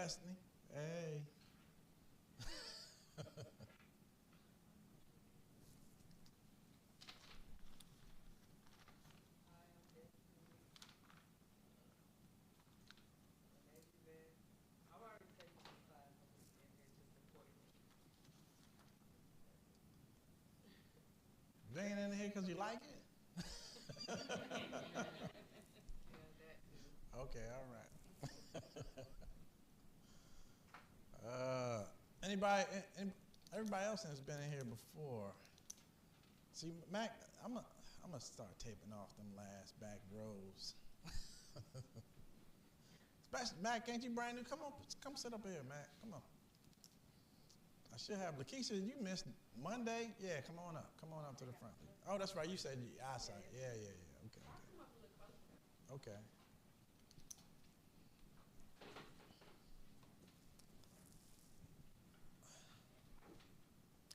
Destiny. Hey. You ain't in here because you like it? Okay, all right. Anybody, everybody else has been in here before. See, Mac, I'm gonna start taping off them last back rows. Especially, Mac, ain't you brand new? Come sit up here, Mac. Come on. I should have Lakeisha. You missed Monday. Yeah, come on up to the front. Oh, that's right. You said eyesight. Yeah. Okay.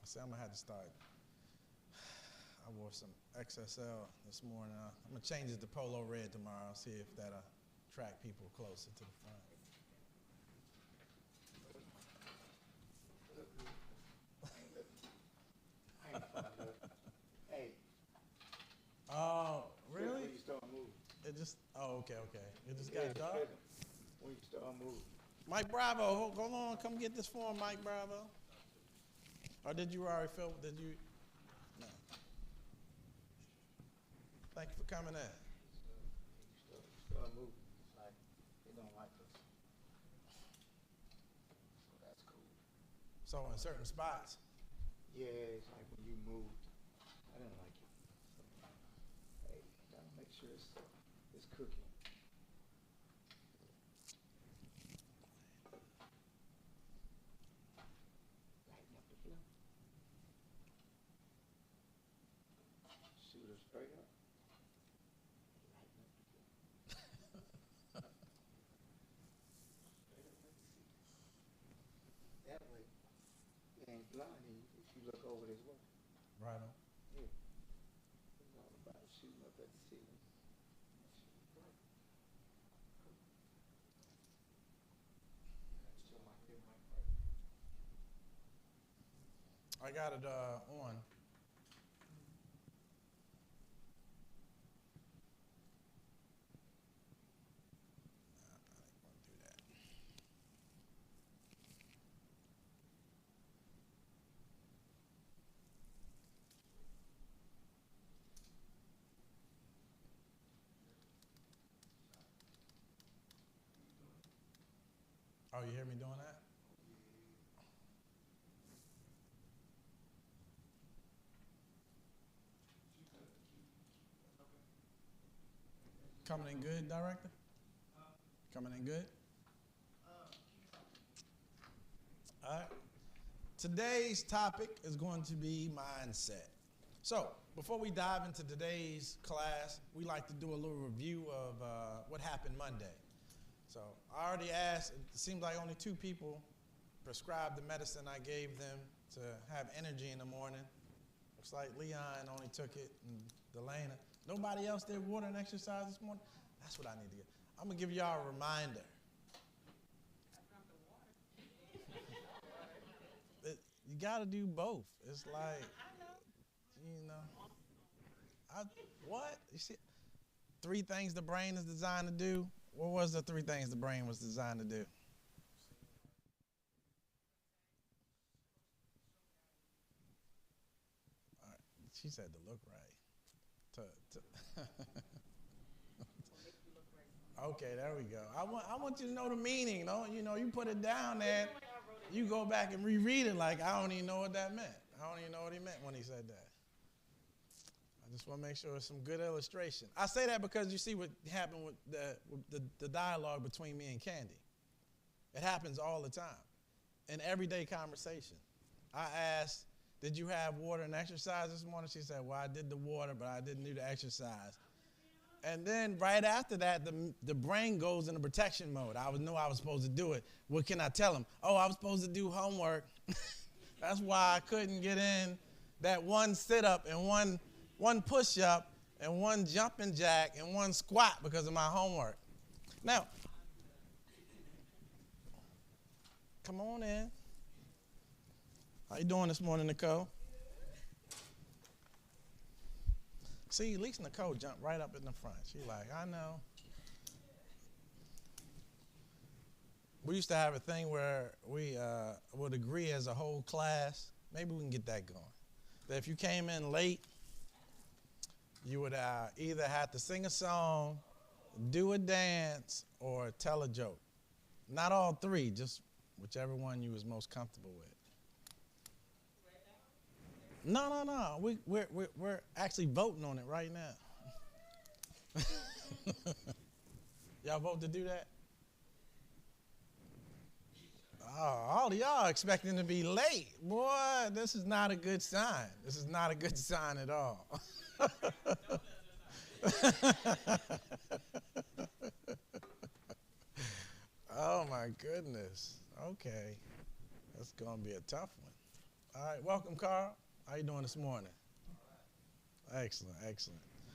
I said I'm gonna have to start. I wore some XSL this morning. I'm gonna change it to polo red tomorrow. See if that'll attract people closer to the front. Hey. Oh, really? When you start moving. It just. Oh, okay. It just got dark. When you start moving. Mike Bravo, hold on. Come get this form, Mike Bravo. Or did you already fill? Did you? No. Thank you for coming in. Start moving. It's like they don't like us. So that's cool. So in certain spots. Yeah, it's like when you moved, I didn't like it. So, hey, gotta make sure it's cooking. Lighten up the flow. Shoot her straight up. Lighten up the flow. Straight up, let me see. That way, it ain't blinding if you look over this way. Right on. Yeah. It's all about shooting up at the ceiling. I got it on. Oh, you hear me doing that? Coming in good, Director? Coming in good? All right. Today's topic is going to be mindset. So, before we dive into today's class, we like to do a little review of what happened Monday. So, I already asked, it seems like only 2 people prescribed the medicine I gave them to have energy in the morning. Looks like Leon only took it and Delana. Nobody else did water and exercise this morning? That's what I need to get. I'm going to give y'all a reminder. You got to do both. It's like, what? You see, 3 things the brain is designed to do. What was the 3 things the brain was designed to do? All right. She said to look right. Okay, there we go. I want you to know the meaning. You put it down there. You go back and reread it like I don't even know what that meant. I don't even know what he meant when he said that. I just want to make sure it's some good illustration. I say that because you see what happened with the dialogue between me and Candy. It happens all the time in everyday conversation. I asked, did you have water and exercise this morning? She said, well, I did the water, but I didn't do the exercise. And then right after that, the brain goes into protection mode. I knew I was supposed to do it. What can I tell him? Oh, I was supposed to do homework. That's why I couldn't get in that one sit-up and one push-up and one jumping jack and one squat because of my homework. Now, Come on in. How you doing this morning, Nicole? See, at least Nicole jumped right up in the front. She like, I know. We used to have a thing where we would agree as a whole class. Maybe we can get that going. That if you came in late, you would either have to sing a song, do a dance, or tell a joke. Not all three, just whichever one you was most comfortable with. No. We're actually voting on it right now. Y'all vote to do that? Oh, all of y'all expecting to be late. Boy, this is not a good sign. This is not a good sign at all. Oh, my goodness. Okay. That's going to be a tough one. All right, welcome, Carl. How you doing this morning? Excellent.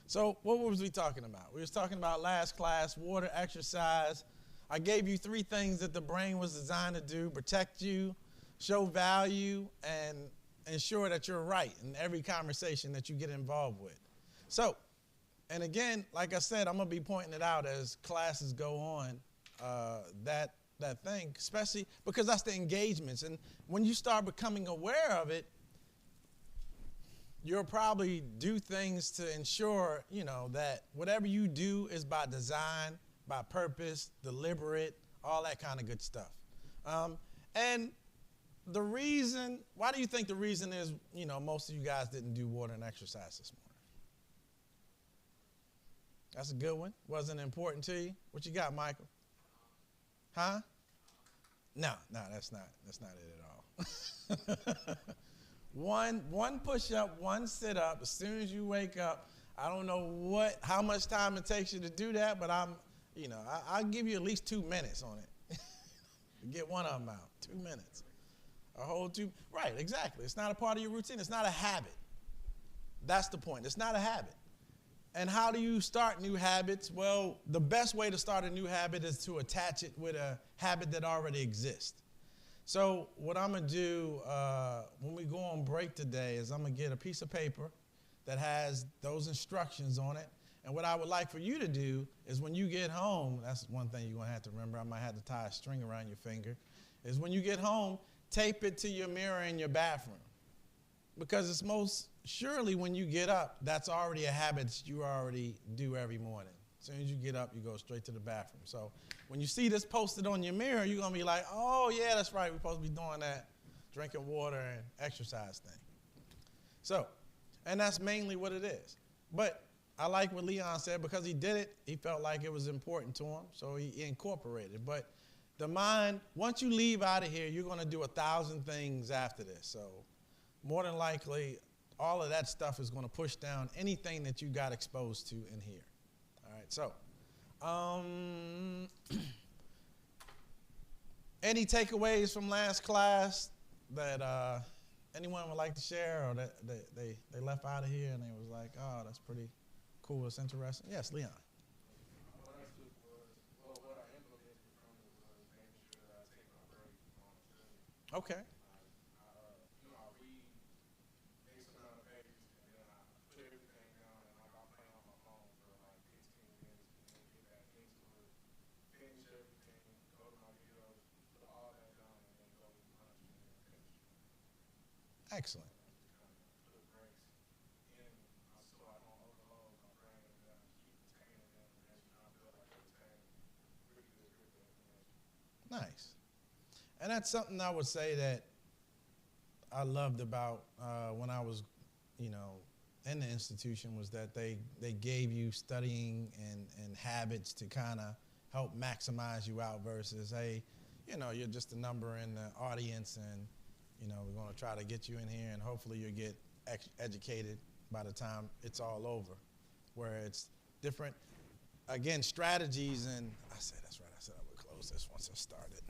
So what was we talking about? We was talking about last class, water, exercise. I gave you 3 things that the brain was designed to do: protect you, show value, and ensure that you're right in every conversation that you get involved with. So, and again, like I said, I'm going to be pointing it out as classes go on, that thing, especially because that's the engagements. And when you start becoming aware of it, you'll probably do things to ensure, that whatever you do is by design, by purpose, deliberate, all that kind of good stuff. And the reason, why do you think the reason is, most of you guys didn't do water and exercise this morning? That's a good one. Wasn't important to you? What you got, Michael? Huh? No, that's not it at all. One push-up, one sit-up. As soon as you wake up, I don't know how much time it takes you to do that, but I'll give you at least 2 minutes on it. Get one of them out. 2 minutes. A whole 2. Right, exactly. It's not a part of your routine. It's not a habit. That's the point. It's not a habit. And how do you start new habits? Well, the best way to start a new habit is to attach it with a habit that already exists. So what I'm going to do when we go on break today is I'm going to get a piece of paper that has those instructions on it. And what I would like for you to do is when you get home, that's one thing you're going to have to remember. I might have to tie a string around your finger. Is when you get home, tape it to your mirror in your bathroom. Because it's most surely when you get up, that's already a habit that you already do every morning. As soon as you get up, you go straight to the bathroom. So when you see this posted on your mirror, you're going to be like, oh, yeah, that's right. We're supposed to be doing that drinking water and exercise thing. So, and that's mainly what it is. But I like what Leon said. Because he did it, he felt like it was important to him, so he incorporated it. But the mind, once you leave out of here, you're going to do 1,000 things after this. So more than likely, all of that stuff is going to push down anything that you got exposed to in here. All right, so any takeaways from last class that anyone would like to share, or that they left out of here and they was like, oh, that's pretty cool, it's interesting? Yes, Leon. What I took was, what I implemented from it was making sure that I take my break on the study. Okay. I read X amount of pages, and then I put everything down, and I'll play on my phone for like 15 minutes, and then get back into it, finish everything, go to my videos, put all that down, and then go to lunch and then finish. Excellent. Put breaks in, so I don't overload my brain, and then I keep retaining the information. I feel like I retain pretty good grip of information. Nice. And that's something I would say that I loved about when I was, in the institution, was that they gave you studying and habits to kind of help maximize you out versus, hey, you're just a number in the audience, and, we're going to try to get you in here, and hopefully you'll get educated by the time it's all over. Where it's different, again, strategies, and I said I would close this once I started.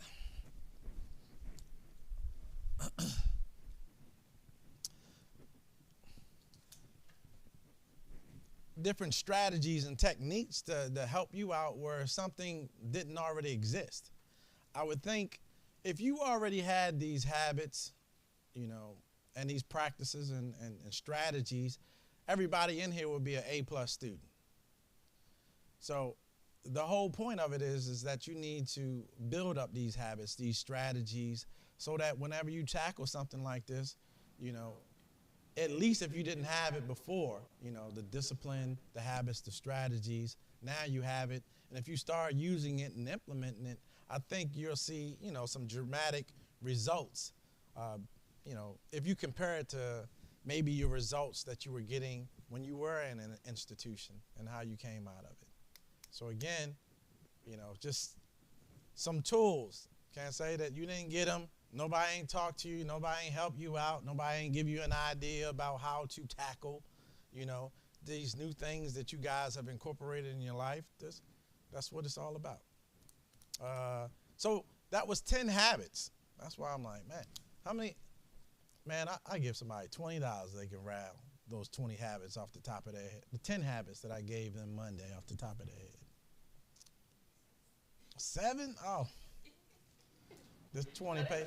Different strategies and techniques to help you out where something didn't already exist. I would think if you already had these habits, and these practices and strategies, everybody in here would be an A+ student. So the whole point of it is that you need to build up these habits, these strategies, so that whenever you tackle something like this, at least if you didn't have it before, the discipline, the habits, the strategies, now you have it. And if you start using it and implementing it, I think you'll see, some dramatic results. If you compare it to maybe your results that you were getting when you were in an institution and how you came out of it. So again, just some tools. Can't say that you didn't get them. Nobody ain't talked to you. Nobody ain't helped you out. Nobody ain't give you an idea about how to tackle, these new things that you guys have incorporated in your life. That's what it's all about. So that was 10 habits. That's why I'm like, man, how many? Man, I give somebody $20, they can rattle those 20 habits off the top of their head. The 10 habits that I gave them Monday off the top of their head. 7? Oh. This 20 pay.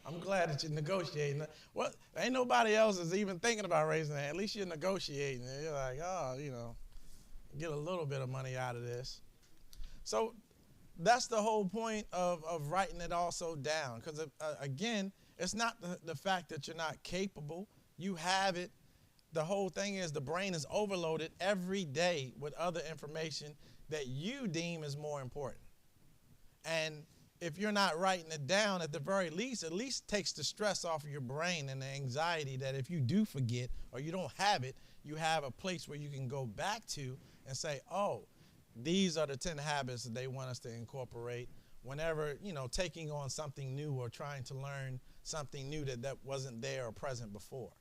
I'm glad that you're negotiating. Well, ain't nobody else is even thinking about raising that. At least you're negotiating. You're like, get a little bit of money out of this. So that's the whole point of writing it also down. Because, again, it's not the fact that you're not capable. You have it. The whole thing is the brain is overloaded every day with other information that you deem is more important. And if you're not writing it down, at the very least, at least takes the stress off of your brain and the anxiety that if you do forget or you don't have it, you have a place where you can go back to and say, oh, these are the 10 habits that they want us to incorporate whenever, taking on something new or trying to learn something new that wasn't there or present before.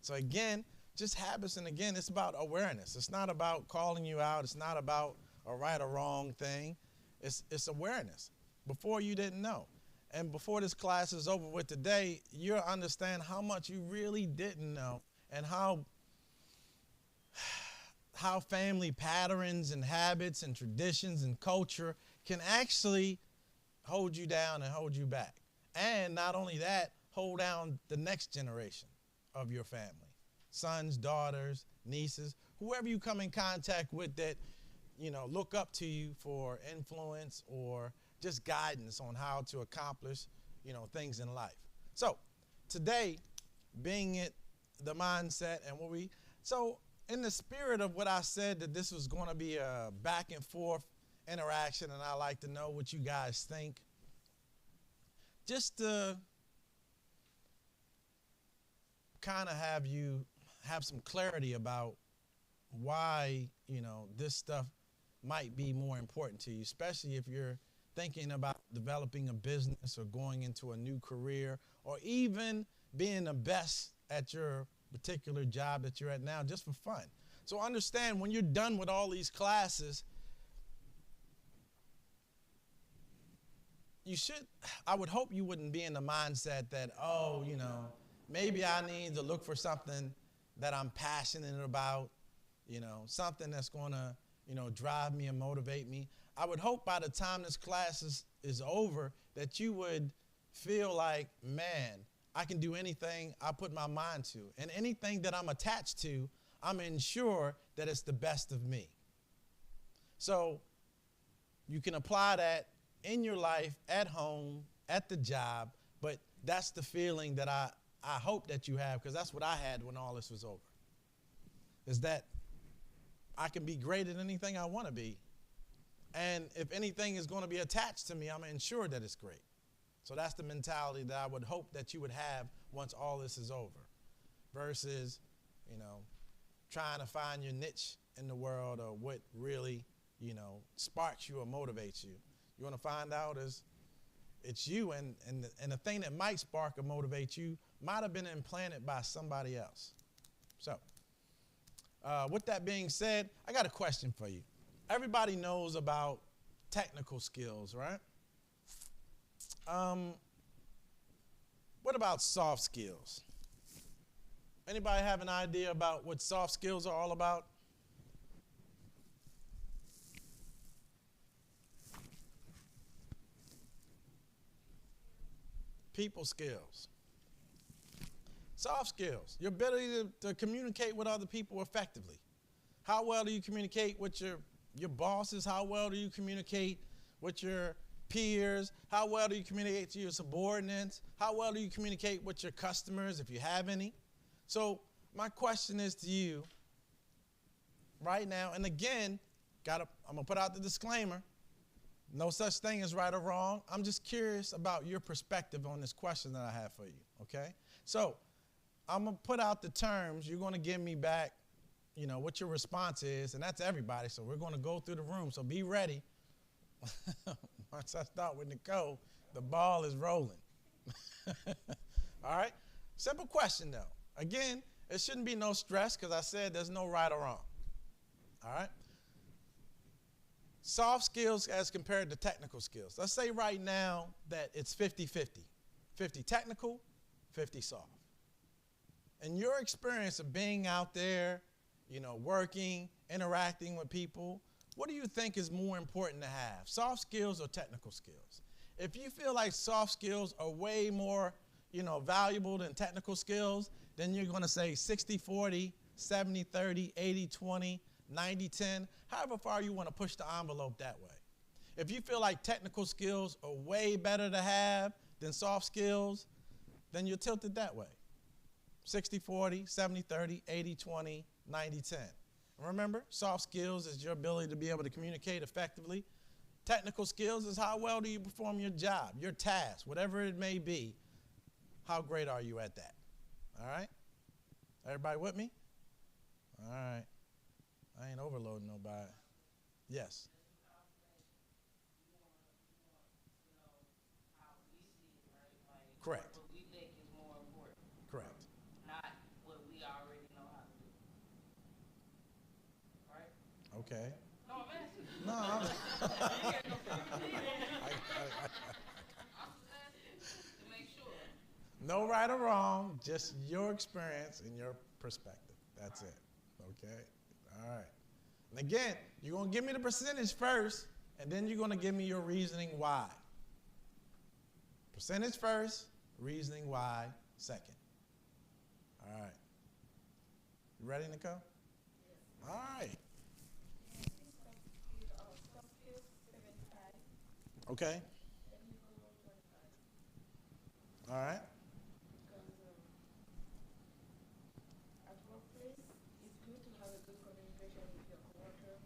So again, just habits, and again, it's about awareness. It's not about calling you out. It's not about a right or wrong thing. It's awareness. Before you didn't know. And before this class is over with today, you'll understand how much you really didn't know and how family patterns and habits and traditions and culture can actually hold you down and hold you back. And not only that, hold down the next generation of your family. Sons, daughters, nieces, whoever you come in contact with that, look up to you for influence or just guidance on how to accomplish, things in life. So today, being it the mindset and so in the spirit of what I said, that this was going to be a back and forth interaction, and I like to know what you guys think. Just to kind of have some clarity about why, this stuff might be more important to you, especially if you're thinking about developing a business or going into a new career or even being the best at your particular job that you're at now just for fun. So understand, when you're done with all these classes, I would hope you wouldn't be in the mindset that, maybe I need to look for something that I'm passionate about, something that's going to, drive me and motivate me. I would hope by the time this class is over that you would feel like, man, I can do anything I put my mind to. And anything that I'm attached to, I'm ensure that it's the best of me. So you can apply that in your life, at home, at the job, but that's the feeling that I hope that you have, because that's what I had when all this was over, is that I can be great at anything I want to be. And if anything is going to be attached to me, I'm ensure that it's great. So that's the mentality that I would hope that you would have once all this is over, versus, trying to find your niche in the world or what really, sparks you or motivates you. You want to find out it's you, and the thing that might spark or motivate you might have been implanted by somebody else. So with that being said, I got a question for you. Everybody knows about technical skills, right? What about soft skills? Anybody have an idea about what soft skills are all about? people skills. Soft skills, your ability to communicate with other people effectively. How well do you communicate with your bosses? How well do you communicate with your peers? How well do you communicate to your subordinates? How well do you communicate with your customers, if you have any? So my question is to you right now, and again, I'm going to put out the disclaimer. No such thing as right or wrong. I'm just curious about your perspective on this question that I have for you, okay? So I'm going to put out the terms. You're going to give me back, what your response is, and that's everybody. So we're going to go through the room, so be ready. Once I start with Nicole, the ball is rolling. All right? Simple question, though. Again, it shouldn't be no stress because I said there's no right or wrong. All right? Soft skills as compared to technical skills. Let's say right now that it's 50-50. 50 technical, 50 soft. In your experience of being out there, working, interacting with people, what do you think is more important to have, soft skills or technical skills? If you feel like soft skills are way more, valuable than technical skills, then you're going to say 60-40, 70-30, 80-20, 90-10, however far you want to push the envelope that way. If you feel like technical skills are way better to have than soft skills, then you're tilted that way. 60-40, 70-30, 80-20, 90-10. Remember, soft skills is your ability to be able to communicate effectively. Technical skills is how well do you perform your job, your task, whatever it may be. How great are you at that? All right? Everybody with me? All right. I ain't overloading nobody. Yes. Correct. What we think is more important. Correct. Not what we already know how to do. Right? Okay. No, I'm asking. No, I'm just asking to make sure. no right or wrong, just your experience and your perspective. That's it. Okay? All right. And again, you're going to give me the percentage first, and then you're going to give me your reasoning why. Percentage first, reasoning why second. All right. You ready, Nicole? Yes. All right. Okay. All right. At workplace, it's good to have a good communication with your coworker.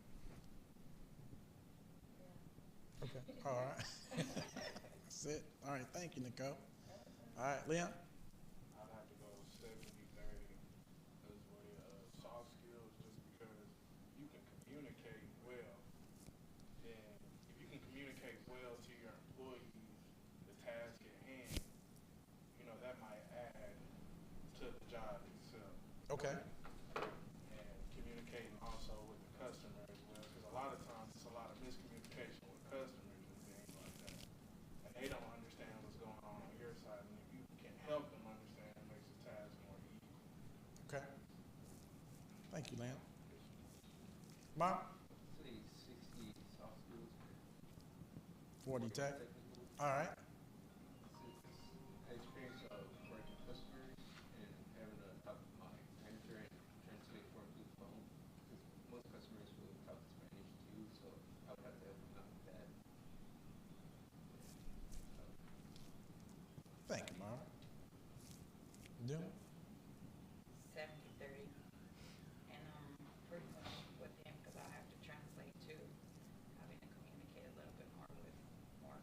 Yeah. Okay. All right. That's it. All right. Thank you, Nicole. All right, Leon. I'd have to go 70-30 as well. Soft skills, just because you can communicate well. Then, if you can communicate well to your employees, the task at hand, that might add to the job itself. Okay. And communicating also with the customer as well, because a lot of times it's a lot of miscommunication with customers and things like that. And they don't understand what's going on your side. And if you can help them understand, it makes the task more easy. Okay. Thank you, Leon. Mark? Say 60 soft skills, 40 tech. technical. All right. Experience of working with customers and having a top of mind manager and translate for them through the phone. Because most customers will talk Spanish too, so I would have to help them out with that. Thank you, Mark. Doom? 70-30. And pretty much with them because I have to translate too. Having to communicate a little bit more with more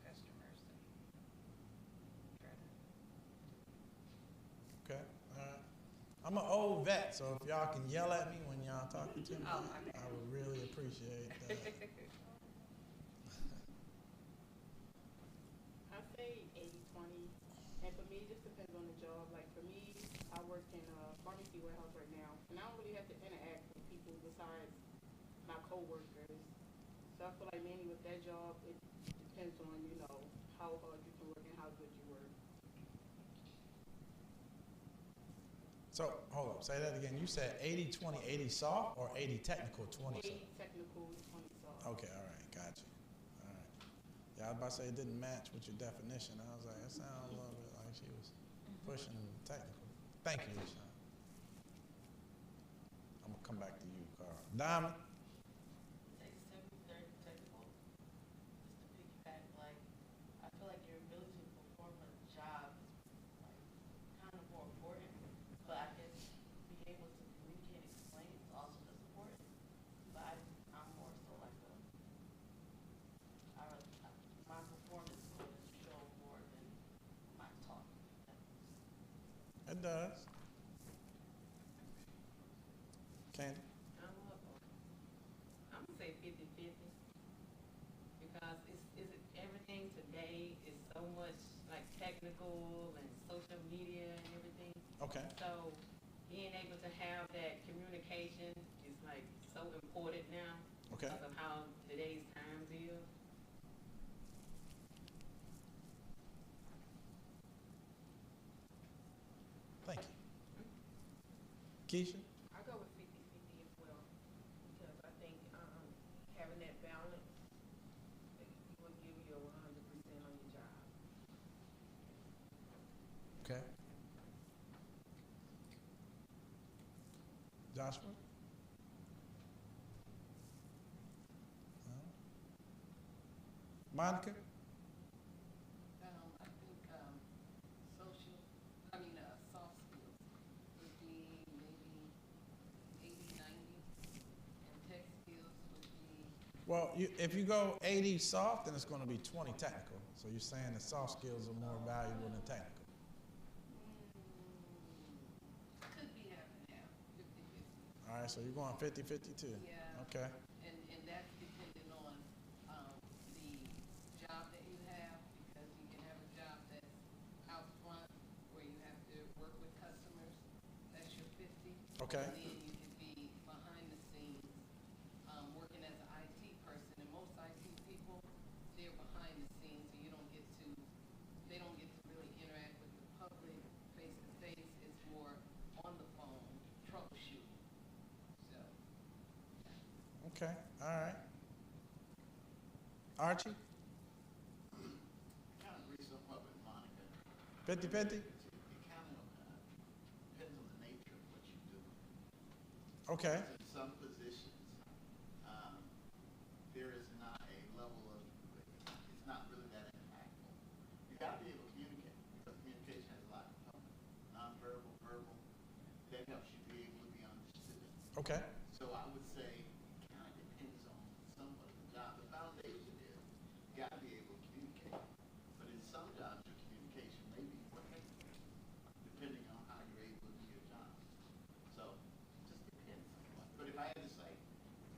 customers and try to. Okay. All right. I'm an old vet, so if y'all can yell at me when y'all talking to me, Oh, my bad. I would really appreciate that. I say 80-20, and for me, it just depends on the job. Like for me, I work in a pharmacy warehouse right now, and I don't really have to interact with people besides my coworkers. So I feel like mainly with that job, it depends on, how hard you can work and how good you work. So, hold up. Say that again. You said 80-20, 80 soft or 80 technical, 20 soft? 80 technical, 20 soft. Okay, all right. Got you. All right. Yeah, I was about to say it didn't match with your definition. I was like, that sounds a little bit like she was pushing technical. Thank you, Sean. I'm gonna come back to you, Carl. Diamond. Say 70-30 technical, just to piggyback, like, I feel like your ability to perform a job is like kind of more important, but I guess being able to communicate and explain is also as important. But I'm more so like my performance is going to show more than my talk. It does. Candy. I'm gonna say 50-50 because everything today is so much like technical and social media and everything. Okay. So being able to have that communication is like so important now Okay. because of how today's times is. Thank you. Keisha. I go with 50-50 as well because I think having that balance will give you 100% on your job. Okay. Joshua. No? Monica. I think soft skills would be maybe 80-90, and tech skills would be. Well, if you go 80 soft, then it's going to be 20 technical. So you're saying that soft skills are more valuable than technical. Could be half and half, 50-50. All right, so you're going 50-50 too. Yeah. Okay. And that's depending on the job that you have, because you can have a job that's out front where you have to work with customers. That's your 50. Okay. And then you could be behind the scenes, working as an IT person. And most IT people, they're behind the scenes, so they don't get to really interact with the public face to face. It's more on the phone, troubleshooting. So. Okay. All right. Archie. Kind of agree somewhat with Monica. 50-50. It kind of depends on the nature of what you do. Okay. In some positions, there is not a level of, it's not really that impactful. You got to be able to communicate, because communication has a lot of components. Non-verbal, verbal, that helps you be able to be understood. Okay. So I would say it kind of depends on somewhat of the job. The foundation is you got to be able to communicate. But in some jobs, your communication may be more technical, depending on how you're able to do your job. So it just depends somewhat. But if I had to say,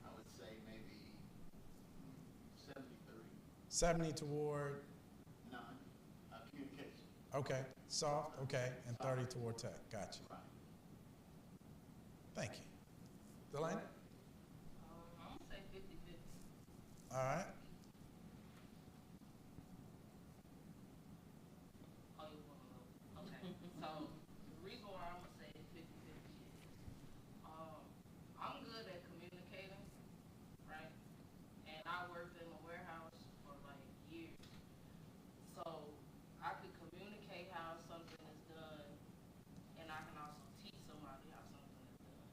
I would say maybe 70-30. 70 toward. None. Communication. Okay. Soft. Okay. And 30 toward tech. Gotcha. Right. Thank you. Delaney. I'm gonna say 50-50. All right. Oh, you want to know? Okay. So the reason why I'm gonna say 50-50 is, I'm good at communicating, right? And I worked in a warehouse for like years, so I could communicate how something is done, and I can also teach somebody how something is done.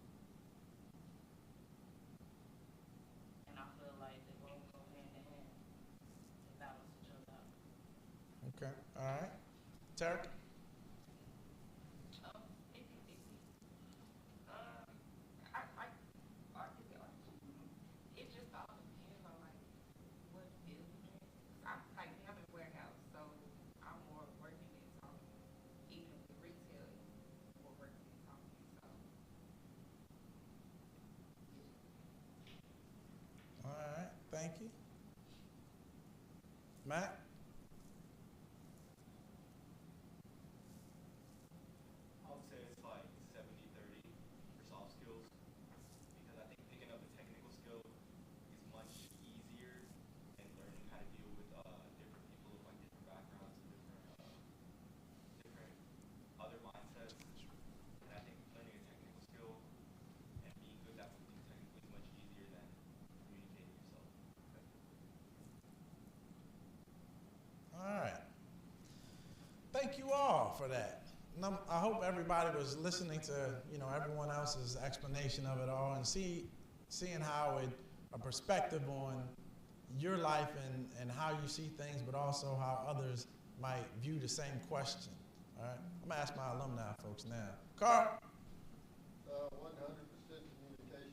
And I feel like they both go hand in hand to balance each other out. Okay. All right. Tarek. 50-50. It just all depends on like what field you're in. I'm in warehouse, so I'm more working and talking. Even with retail, more working and talking. So All right. Thank you. Matt. thank you all for that. And I hope everybody was listening to, everyone else's explanation of it all and seeing how a perspective on your life and how you see things, but also how others might view the same question. All right, I'm gonna ask my alumni folks now. Carl. 100% communication.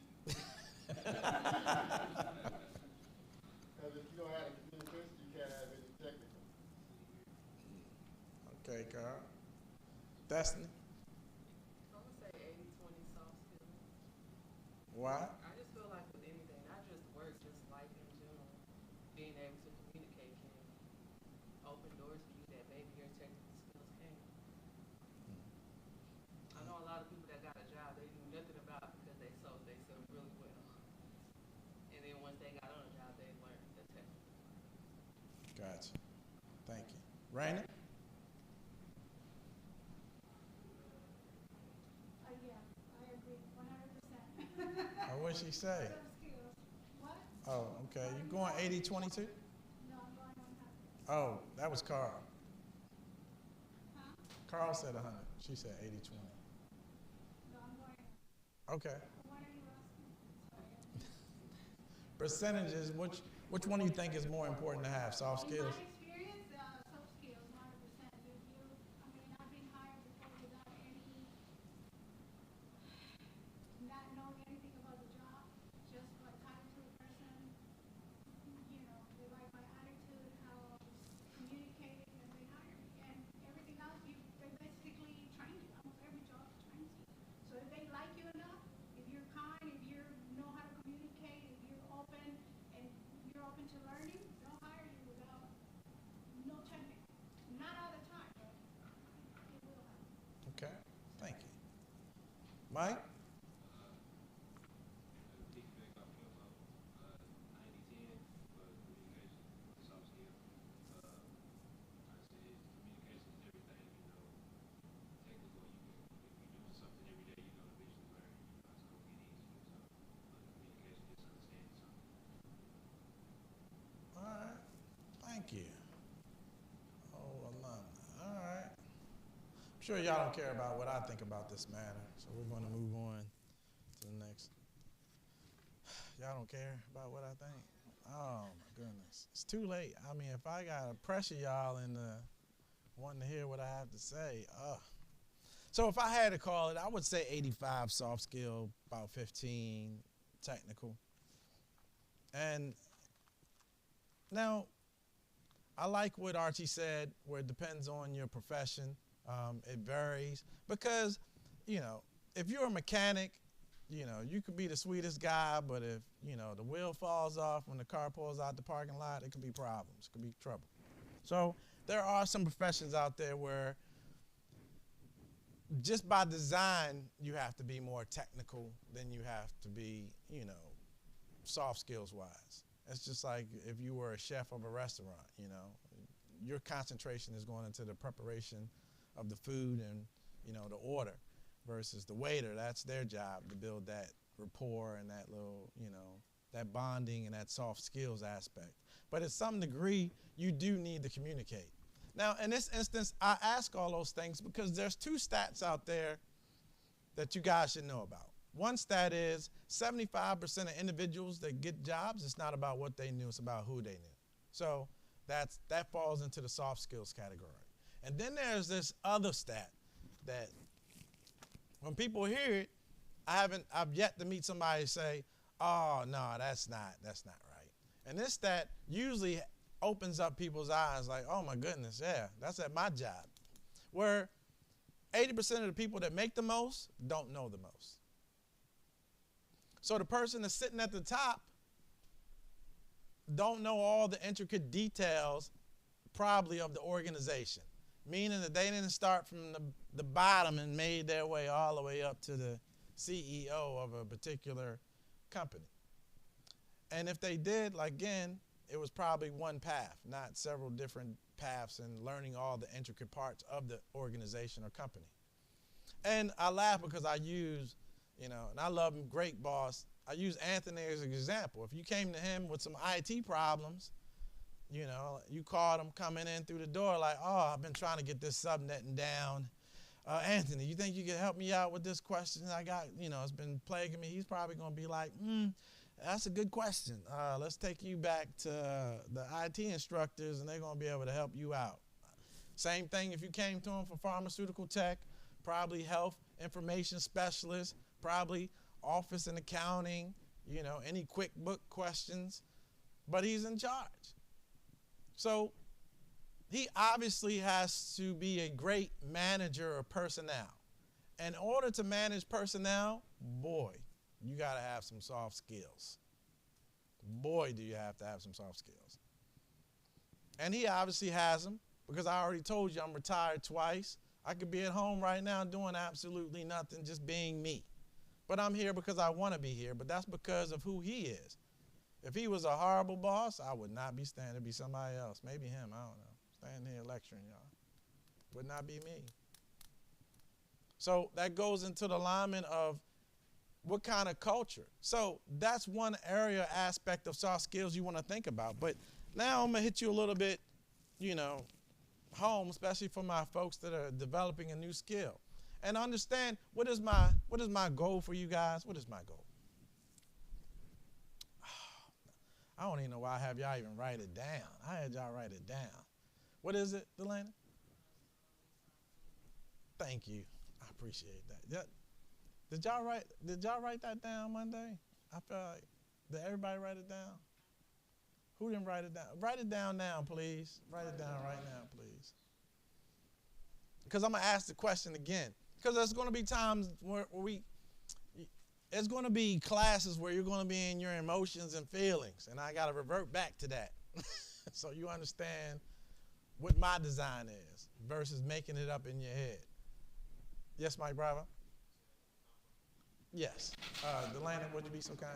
Because if you don't have communication, you can't have any technical. Okay, Carl. Destiny. I'm gonna say 80-20 soft skills. Why? I just feel like with anything, not just work, just life in general, being able to communicate can open doors for you that maybe your technical skills can't. I know a lot of people that got a job they knew nothing about because they sold themselves really well. And then once they got on a job, they learned the technical part. Gotcha. Thank you. Raina? Yeah, I agree 100%. Oh, what'd she say? Soft skills. What? Oh, okay. You going 80-20 too? No, I'm going 100. Oh, that was Carl. Huh? Carl said 100. She said 80-20. No, I'm going. Okay. What are you asking? Sorry. Percentages, which one do you think is more important to have? Soft In skills? my experience, soft skills 100%. I've been hired before without not knowing anything about the job, just like talking to a person, they like my attitude, how I was communicating, and they hired me. And everything else, they basically train you. Almost every job trains you. So if they like you enough, if you're kind, if you know how to communicate, if you're open, and you're open to learning, they'll hire you without no technical. Not all the time, but it will happen. Okay. Thank you. Mike? All right. Thank you. Oh, alumni. All right. I'm sure y'all don't care about what I think about this matter, so we're going to move on to the next. Y'all don't care about what I think? Oh, my goodness. It's too late. I mean, if I got to pressure y'all into wanting to hear what I have to say, So if I had to call it, I would say 85 soft skill, about 15 technical. And now, I like what Archie said, where it depends on your profession. It varies because, if you're a mechanic, you could be the sweetest guy, but if, the wheel falls off when the car pulls out the parking lot, it could be problems, it could be trouble. So there are some professions out there where just by design, you have to be more technical than you have to be, soft skills wise. It's just like if you were a chef of a restaurant, your concentration is going into the preparation of the food and, the order versus the waiter. That's their job to build that rapport and that little, that bonding and that soft skills aspect. But at some degree, you do need to communicate. Now, in this instance, I ask all those things because there's two stats out there that you guys should know about. One stat is 75% of individuals that get jobs, it's not about what they knew, it's about who they knew. So that falls into the soft skills category. And then there's this other stat that when people hear it, I've yet to meet somebody say, oh, no, that's not right. And this stat usually opens up people's eyes like, oh my goodness, yeah, that's at my job. Where 80% of the people that make the most don't know the most. So the person that's sitting at the top don't know all the intricate details probably of the organization, meaning that they didn't start from the bottom and made their way all the way up to the CEO of a particular company. And if they did, again, it was probably one path, not several different paths and learning all the intricate parts of the organization or company. And I laugh because I use, and I love him, great boss. I use Anthony as an example. If you came to him with some IT problems, You know, you called them coming in through the door like, oh, I've been trying to get this subnetting down. Anthony, you think you can help me out with this question I got? You know, it's been plaguing me. He's probably going to be like, that's a good question. Let's take you back to the IT instructors, and they're going to be able to help you out. Same thing if you came to them for pharmaceutical tech, probably health information specialist, probably office and accounting, you know, any QuickBook questions. But he's in charge. So he obviously has to be a great manager of personnel. In order to manage personnel, boy, you got to have some soft skills. Boy, do you have to have some soft skills. And he obviously has them because I already told you I'm retired twice. I could be at home right now doing absolutely nothing, just being me. But I'm here because I want to be here, but that's because of who he is. If he was a horrible boss, I would not be standing. It'd be somebody else, maybe him, I don't know. Standing here lecturing y'all. Would not be me. So that goes into the alignment of what kind of culture. So that's one area, aspect of soft skills you want to think about. But now I'm going to hit you a little bit, you know, home, especially for my folks that are developing a new skill. And understand, what is my goal for you guys? What is my goal? I don't even know why I have y'all even write it down. I had y'all write it down. What is it, Delaney? Thank you. I appreciate that. Did y'all write that down Monday? I feel like, did everybody write it down? Who didn't write it down? Write it down now, please. Write it down right now, please. Because I'm going to ask the question again. Because there's going to be times where there's going to be classes where you're going to be in your emotions and feelings, and I got to revert back to that. So you understand what my design is versus making it up in your head. Yes, Mike Bravo? Yes. Delaney, would you be so kind?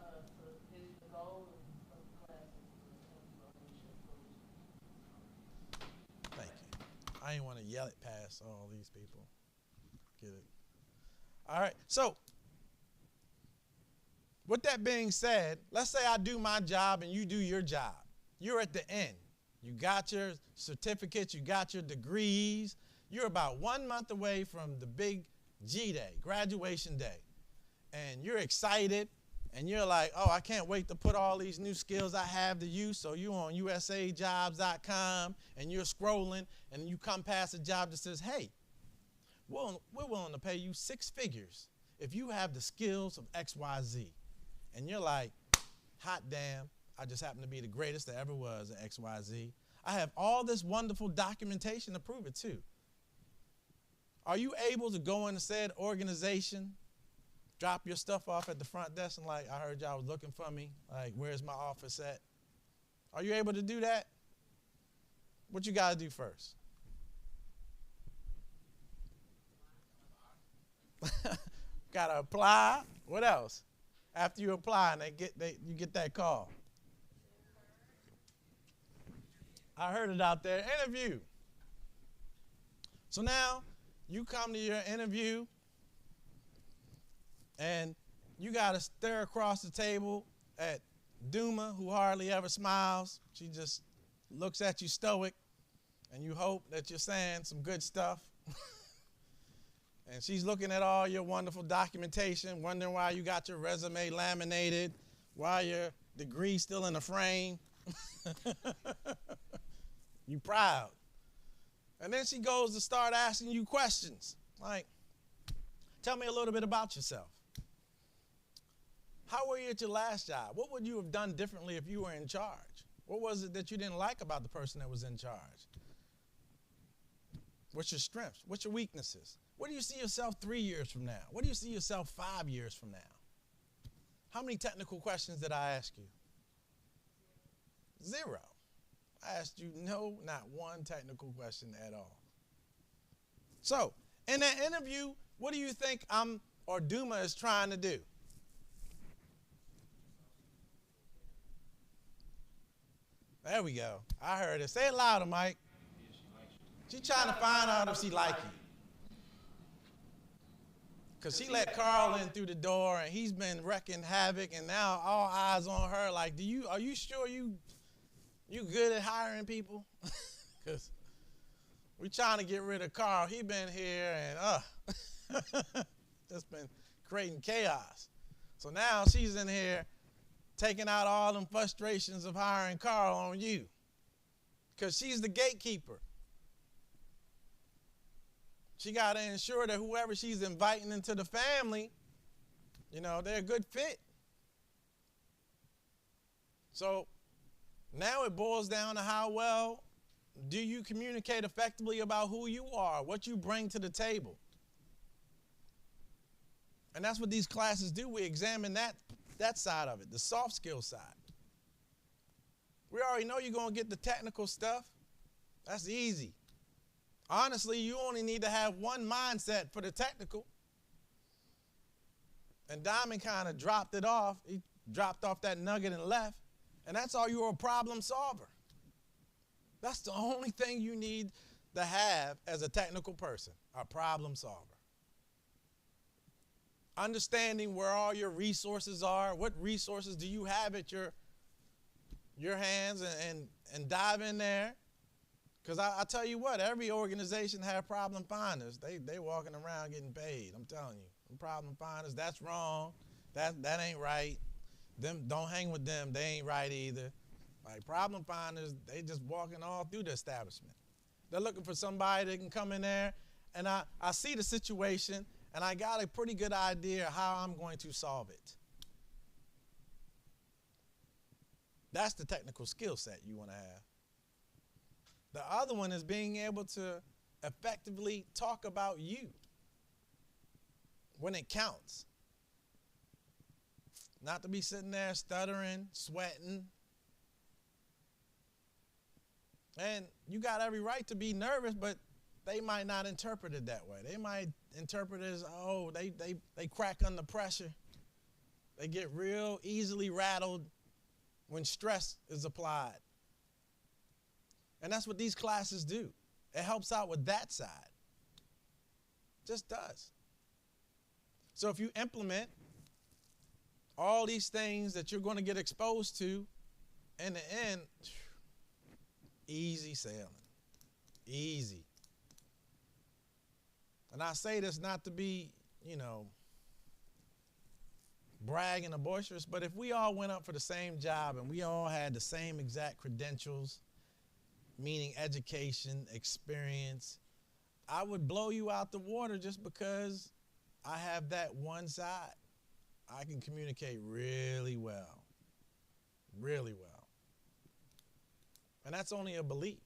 The goal of the class is Thank you. I didn't want to yell it past all these people. Get it? All right. So, with that being said, let's say I do my job and you do your job. You're at the end. You got your certificates, you got your degrees. You're about 1 month away from the big G day, graduation day. And you're excited, and you're like, oh, I can't wait to put all these new skills I have to use. So you're on usajobs.com, and you're scrolling, and you come past a job that says, hey, we're willing to pay you 6 figures if you have the skills of XYZ. And you're like, hot damn, I just happen to be the greatest there ever was at XYZ. I have all this wonderful documentation to prove it too. Are you able to go into said organization, drop your stuff off at the front desk and like, I heard y'all was looking for me, like, where's my office at? Are you able to do that? What you got to do first? Got to apply. What else? After you apply and you get that call. I heard it out there. Interview. So now you come to your interview and you got to stare across the table at Duma, who hardly ever smiles. She just looks at you stoic, and you hope that you're saying some good stuff. And she's looking at all your wonderful documentation, wondering why you got your resume laminated, why your degree's still in the frame. You proud. And then she goes to start asking you questions. Like, tell me a little bit about yourself. How were you at your last job? What would you have done differently if you were in charge? What was it that you didn't like about the person that was in charge? What's your strengths? What's your weaknesses? Where do you see yourself 3 years from now? Where do you see yourself 5 years from now? How many technical questions did I ask you? 0. I asked you no, not one technical question at all. So, in that interview, what do you think Duma is trying to do? There we go. I heard it. Say it louder, Mike. She's trying to find out if she like you. Because she let Carl in through the door, and he's been wrecking havoc, and now all eyes on her like, are you sure you You good at hiring people? Because we trying to get rid of Carl. He been here and just been creating chaos. So now she's in here taking out all them frustrations of hiring Carl on you. Because she's the gatekeeper. She got to ensure that whoever she's inviting into the family, they're a good fit. So now it boils down to how well do you communicate effectively about who you are, what you bring to the table. And that's what these classes do. We examine that side of it, the soft skill side. We already know you're going to get the technical stuff. That's easy. Honestly, you only need to have one mindset for the technical. And Diamond kind of dropped it off. He dropped off that nugget and left. And that's all. You're a problem solver. That's the only thing you need to have as a technical person, a problem solver. Understanding where all your resources are, what resources do you have at your hands, and dive in there. Because I tell you what, every organization have problem finders. They walking around getting paid. I'm telling you, them problem finders, that's wrong. That ain't right. Them, don't hang with them. They ain't right either. Like problem finders, they just walking all through the establishment. They're looking for somebody that can come in there, and I see the situation, and I got a pretty good idea how I'm going to solve it. That's the technical skill set you want to have. The other one is being able to effectively talk about you when it counts. Not to be sitting there stuttering, sweating. And you got every right to be nervous, but they might not interpret it that way. They might interpret it as, oh, they crack under pressure. They get real easily rattled when stress is applied. And that's what these classes do. It helps out with that side. Just does. So if you implement all these things that you're going to get exposed to, in the end, easy sailing. Easy. And I say this not to be, bragging or boisterous, but if we all went up for the same job and we all had the same exact credentials, meaning education, experience, I would blow you out the water just because I have that one side. I can communicate really well. Really well. And that's only a belief.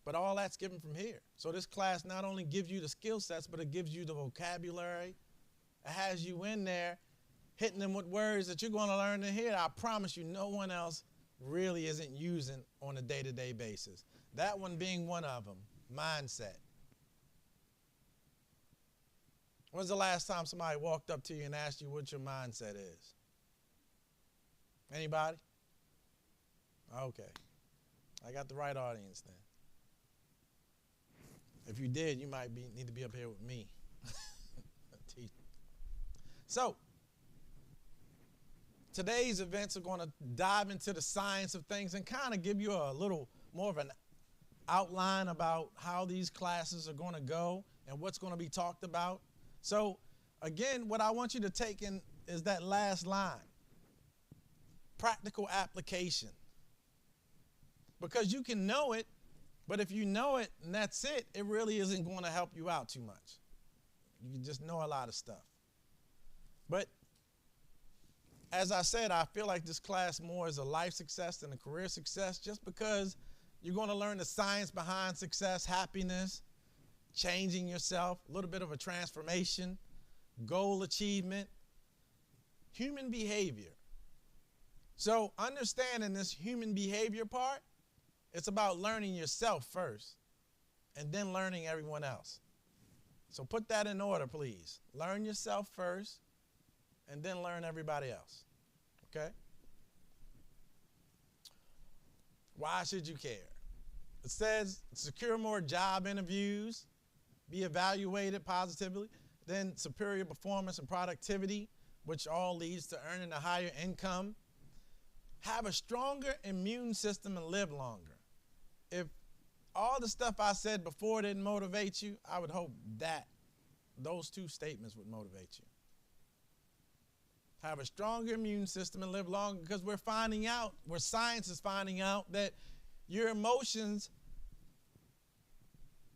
But all that's given from here. So this class not only gives you the skill sets, but it gives you the vocabulary. It has you in there hitting them with words that you're going to learn in here. I promise you no one else really isn't using on a day-to-day basis. That one being one of them, mindset. When's the last time somebody walked up to you and asked you what your mindset is? Anybody? Okay. I got the right audience then. If you did, you might need to be up here with me. So, today's events are going to dive into the science of things and kind of give you a little more of an outline about how these classes are going to go and what's going to be talked about. So, again, what I want you to take in is that last line, practical application. Because you can know it, but if you know it and that's it, it really isn't going to help you out too much. You can just know a lot of stuff. But as I said, I feel like this class more is a life success than a career success, just because you're going to learn the science behind success, happiness, changing yourself, a little bit of a transformation, goal achievement, human behavior. So understanding this human behavior part, it's about learning yourself first and then learning everyone else. So put that in order, please. Learn yourself first and then learn everybody else. Okay? Why should you care? It says secure more job interviews, be evaluated positively, then superior performance and productivity, which all leads to earning a higher income. have a stronger immune system and live longer. If all the stuff I said before didn't motivate you, I would hope that those two statements would motivate you. Have a stronger immune system and live longer, because we're finding out, where science is finding out, that your emotions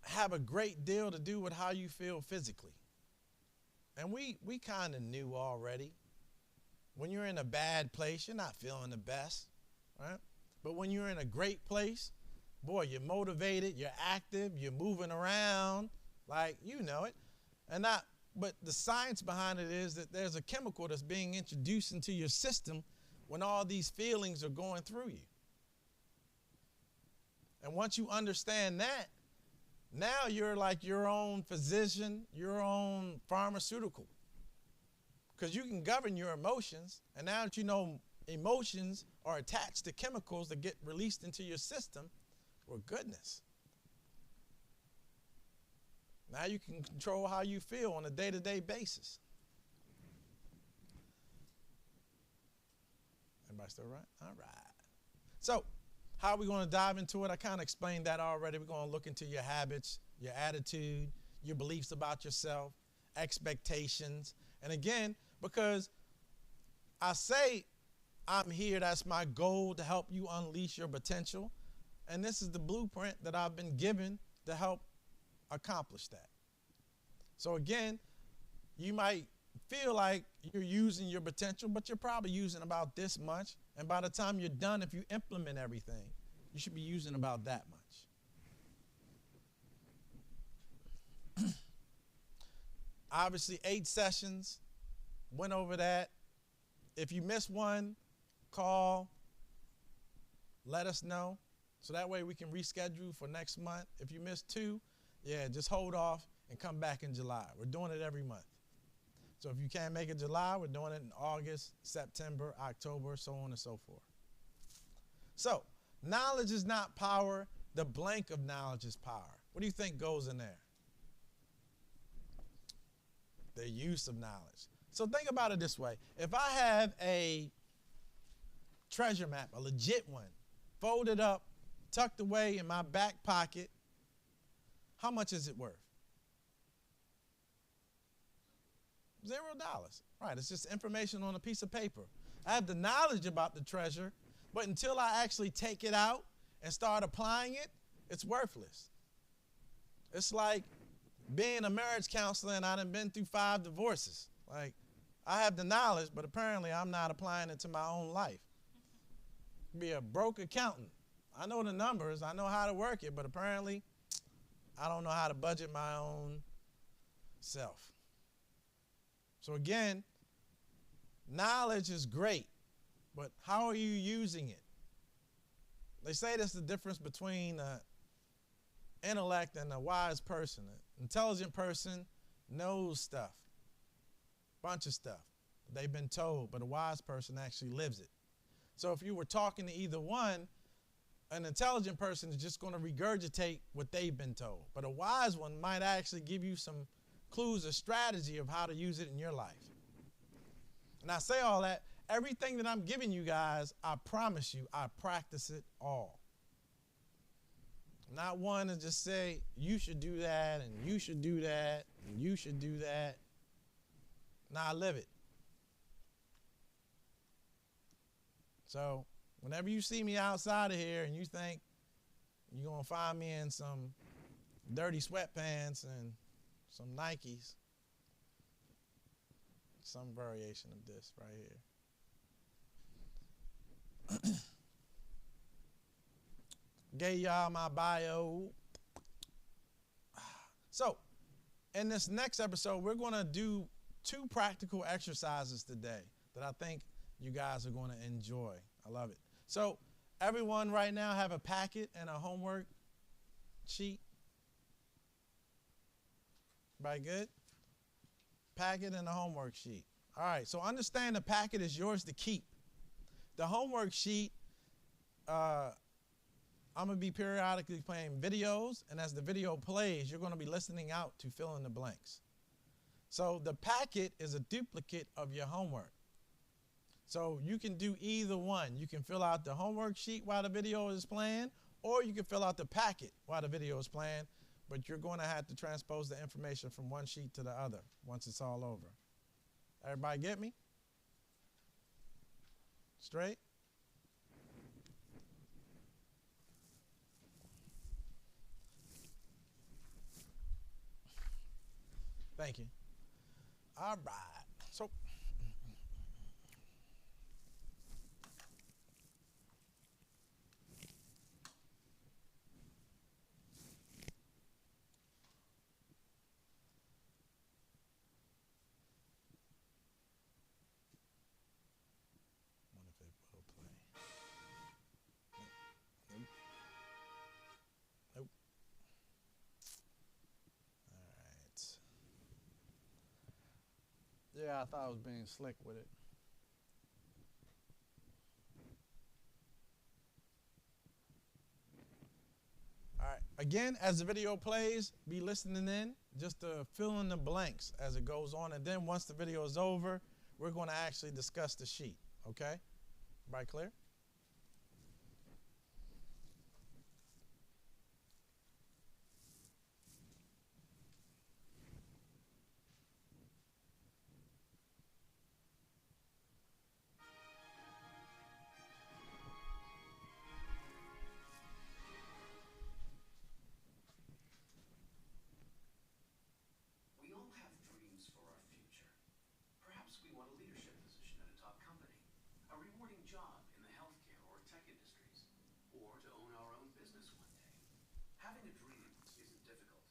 have a great deal to do with how you feel physically. And we kind of knew already. When you're in a bad place, you're not feeling the best, right? But when you're in a great place, boy, you're motivated, you're active, you're moving around, like, you know it. But the science behind it is that there's a chemical that's being introduced into your system when all these feelings are going through you. And once you understand that, now you're like your own physician, your own pharmaceutical. Because you can govern your emotions, and now that you know emotions are attached to chemicals that get released into your system, well, goodness. Now you can control how you feel on a day-to-day basis. Everybody still right? All right. So, how are we going to dive into it? I kind of explained that already. We're going to look into your habits, your attitude, your beliefs about yourself, expectations. And again, because I say I'm here, that's my goal, to help you unleash your potential. And this is the blueprint that I've been given to help accomplish that. So again, you might feel like you're using your potential, but you're probably using about this much. And by the time you're done, if you implement everything, you should be using about that much. Obviously, 8 sessions, went over that. If you miss one, call, let us know. So that way we can reschedule for next month. If you miss 2, yeah, just hold off and come back in July. We're doing it every month. So if you can't make it July, we're doing it in August, September, October, so on and so forth. So, knowledge is not power. The blank of knowledge is power. What do you think goes in there? The use of knowledge. So think about it this way. If I have a treasure map, a legit one, folded up, tucked away in my back pocket, how much is it worth? $0. Right, it's just information on a piece of paper. I have the knowledge about the treasure, but until I actually take it out and start applying it, it's worthless. It's like being a marriage counselor and I done been through 5 divorces. Like, I have the knowledge, but apparently I'm not applying it to my own life. Be a broke accountant. I know the numbers, I know how to work it, but apparently I don't know how to budget my own self. So again, knowledge is great, but how are you using it? They say that's the difference between an intellect and a wise person. An intelligent person knows stuff, bunch of stuff. They've been told, but a wise person actually lives it. So if you were talking to either one, an intelligent person is just going to regurgitate what they've been told. But a wise one might actually give you some clues or strategy of how to use it in your life. And I say all that, everything that I'm giving you guys, I promise you, I practice it all. Not one to just say, you should do that, and you should do that, and you should do that. No, I live it. So whenever you see me outside of here and you think you're going to find me in some dirty sweatpants and some Nikes, some variation of this right here. Gave y'all my bio. So, in this next episode, we're going to do 2 practical exercises today that I think you guys are going to enjoy. I love it. So, everyone right now have a packet and a homework sheet. Everybody good? Packet and a homework sheet. All right, so understand the packet is yours to keep. The homework sheet, I'm going to be periodically playing videos, and as the video plays, you're going to be listening out to fill in the blanks. So the packet is a duplicate of your homework. So you can do either one. You can fill out the homework sheet while the video is playing, or you can fill out the packet while the video is playing, but you're going to have to transpose the information from one sheet to the other once it's all over. Everybody get me? Straight? Thank you. All right. So, wonder if it will play. Nope. Nope. All right. Yeah, I thought I was being slick with it. All right. Again, as the video plays, be listening in just to fill in the blanks as it goes on. And then once the video is over, we're going to actually discuss the sheet. Okay? Everybody clear? We all have dreams for our future. Perhaps we want a leadership position at a top company, a rewarding job in the healthcare or tech industries, or to own our own business one day. Having a dream isn't difficult.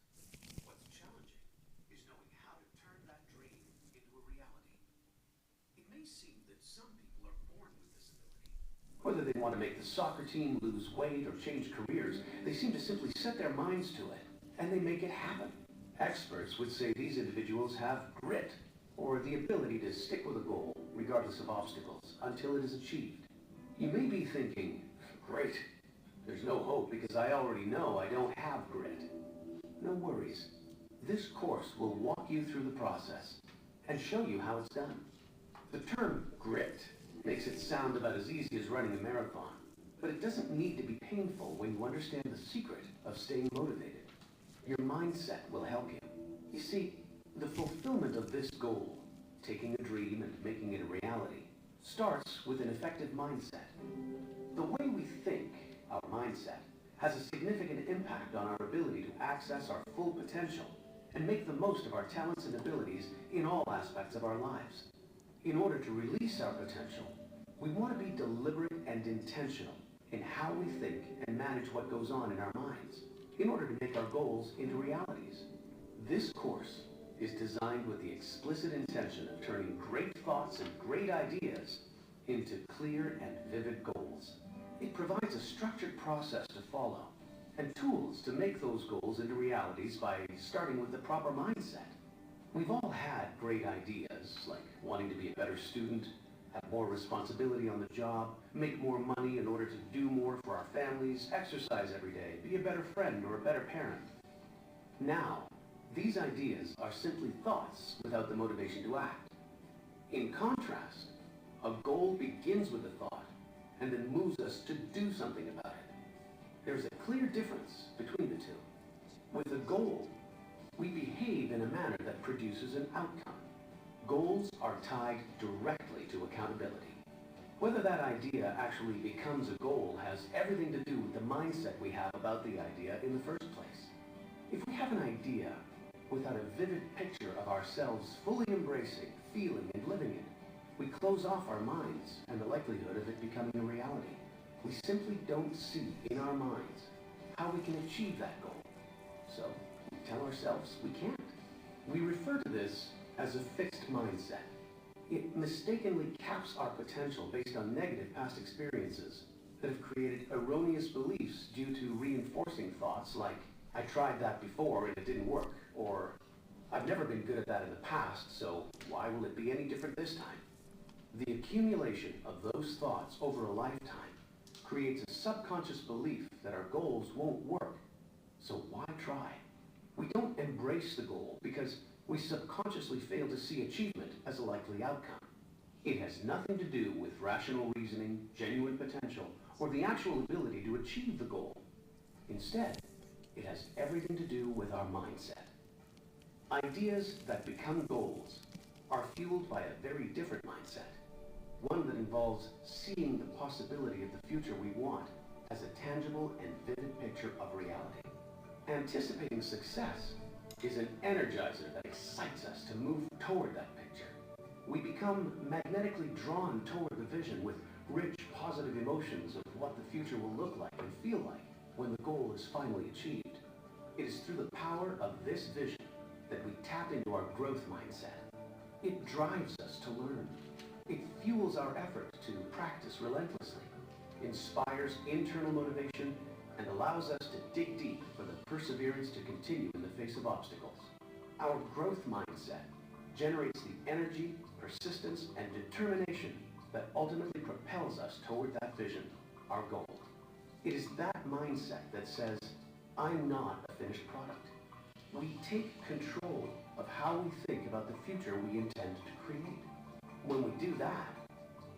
What's challenging is knowing how to turn that dream into a reality. It may seem that some people are born with this ability. Whether they want to make the soccer team, lose weight, or change careers, they seem to simply set their minds to it, and they make it happen. Experts would say these individuals have grit, or the ability to stick with a goal, regardless of obstacles, until it is achieved. You may be thinking, great, there's no hope because I already know I don't have grit. No worries. This course will walk you through the process and show you how it's done. The term grit makes it sound about as easy as running a marathon, but it doesn't need to be painful when you understand the secret of staying motivated. Your mindset will help you. You see, the fulfillment of this goal, taking a dream and making it a reality, starts with an effective mindset. The way we think, our mindset, has a significant impact on our ability to access our full potential and make the most of our talents and abilities in all aspects of our lives. In order to release our potential, we want to be deliberate and intentional in how we think and manage what goes on in our minds, in order to make our goals into realities. This course is designed with the explicit intention of turning great thoughts and great ideas into clear and vivid goals. It provides a structured process to follow and tools to make those goals into realities by starting with the proper mindset. We've all had great ideas, like wanting to be a better student, have more responsibility on the job, make more money in order to do more for our families, exercise every day, be a better friend or a better parent. Now, these ideas are simply thoughts without the motivation to act. In contrast, a goal begins with a thought and then moves us to do something about it. There's a clear difference between the two. With a goal, we behave in a manner that produces an outcome. Goals are tied directly to accountability. Whether that idea actually becomes a goal has everything to do with the mindset we have about the idea in the first place. If we have an idea without a vivid picture of ourselves fully embracing, feeling, and living it, we close off our minds and the likelihood of it becoming a reality. We simply don't see in our minds how we can achieve that goal. So we tell ourselves we can't. We refer to this as a fixed mindset. It mistakenly caps our potential based on negative past experiences that have created erroneous beliefs due to reinforcing thoughts like, I tried that before and it didn't work, or I've never been good at that in the past, so why will it be any different this time? The accumulation of those thoughts over a lifetime creates a subconscious belief that our goals won't work, so why try? We don't embrace the goal because we subconsciously fail to see achievement as a likely outcome. It has nothing to do with rational reasoning, genuine potential, or the actual ability to achieve the goal. Instead, it has everything to do with our mindset. Ideas that become goals are fueled by a very different mindset, one that involves seeing the possibility of the future we want as a tangible and vivid picture of reality. Anticipating success is an energizer that excites us to move toward that picture. We become magnetically drawn toward the vision with rich, positive emotions of what the future will look like and feel like when the goal is finally achieved. It is through the power of this vision that we tap into our growth mindset. It drives us to learn. It fuels our effort to practice relentlessly, inspires internal motivation, and allows us to dig deep for the perseverance to continue in the face of obstacles. Our growth mindset generates the energy, persistence, and determination that ultimately propels us toward that vision, our goal. It is that mindset that says, I'm not a finished product. We take control of how we think about the future we intend to create. When we do that,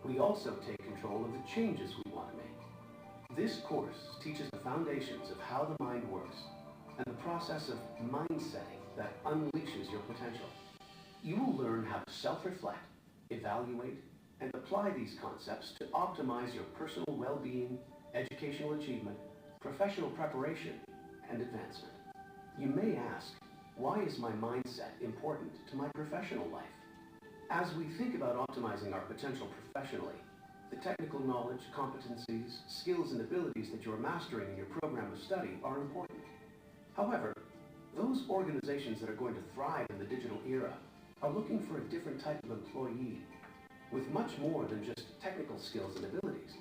we also take control of the changes we want to make. This course teaches the foundations of how the mind works and the process of mindsetting that unleashes your potential. You will learn how to self-reflect, evaluate, and apply these concepts to optimize your personal well-being, educational achievement, professional preparation, and advancement. You may ask, why is my mindset important to my professional life? As we think about optimizing our potential professionally, the technical knowledge, competencies, skills, and abilities that you are mastering in your program of study are important. However, those organizations that are going to thrive in the digital era are looking for a different type of employee with much more than just technical skills and abilities.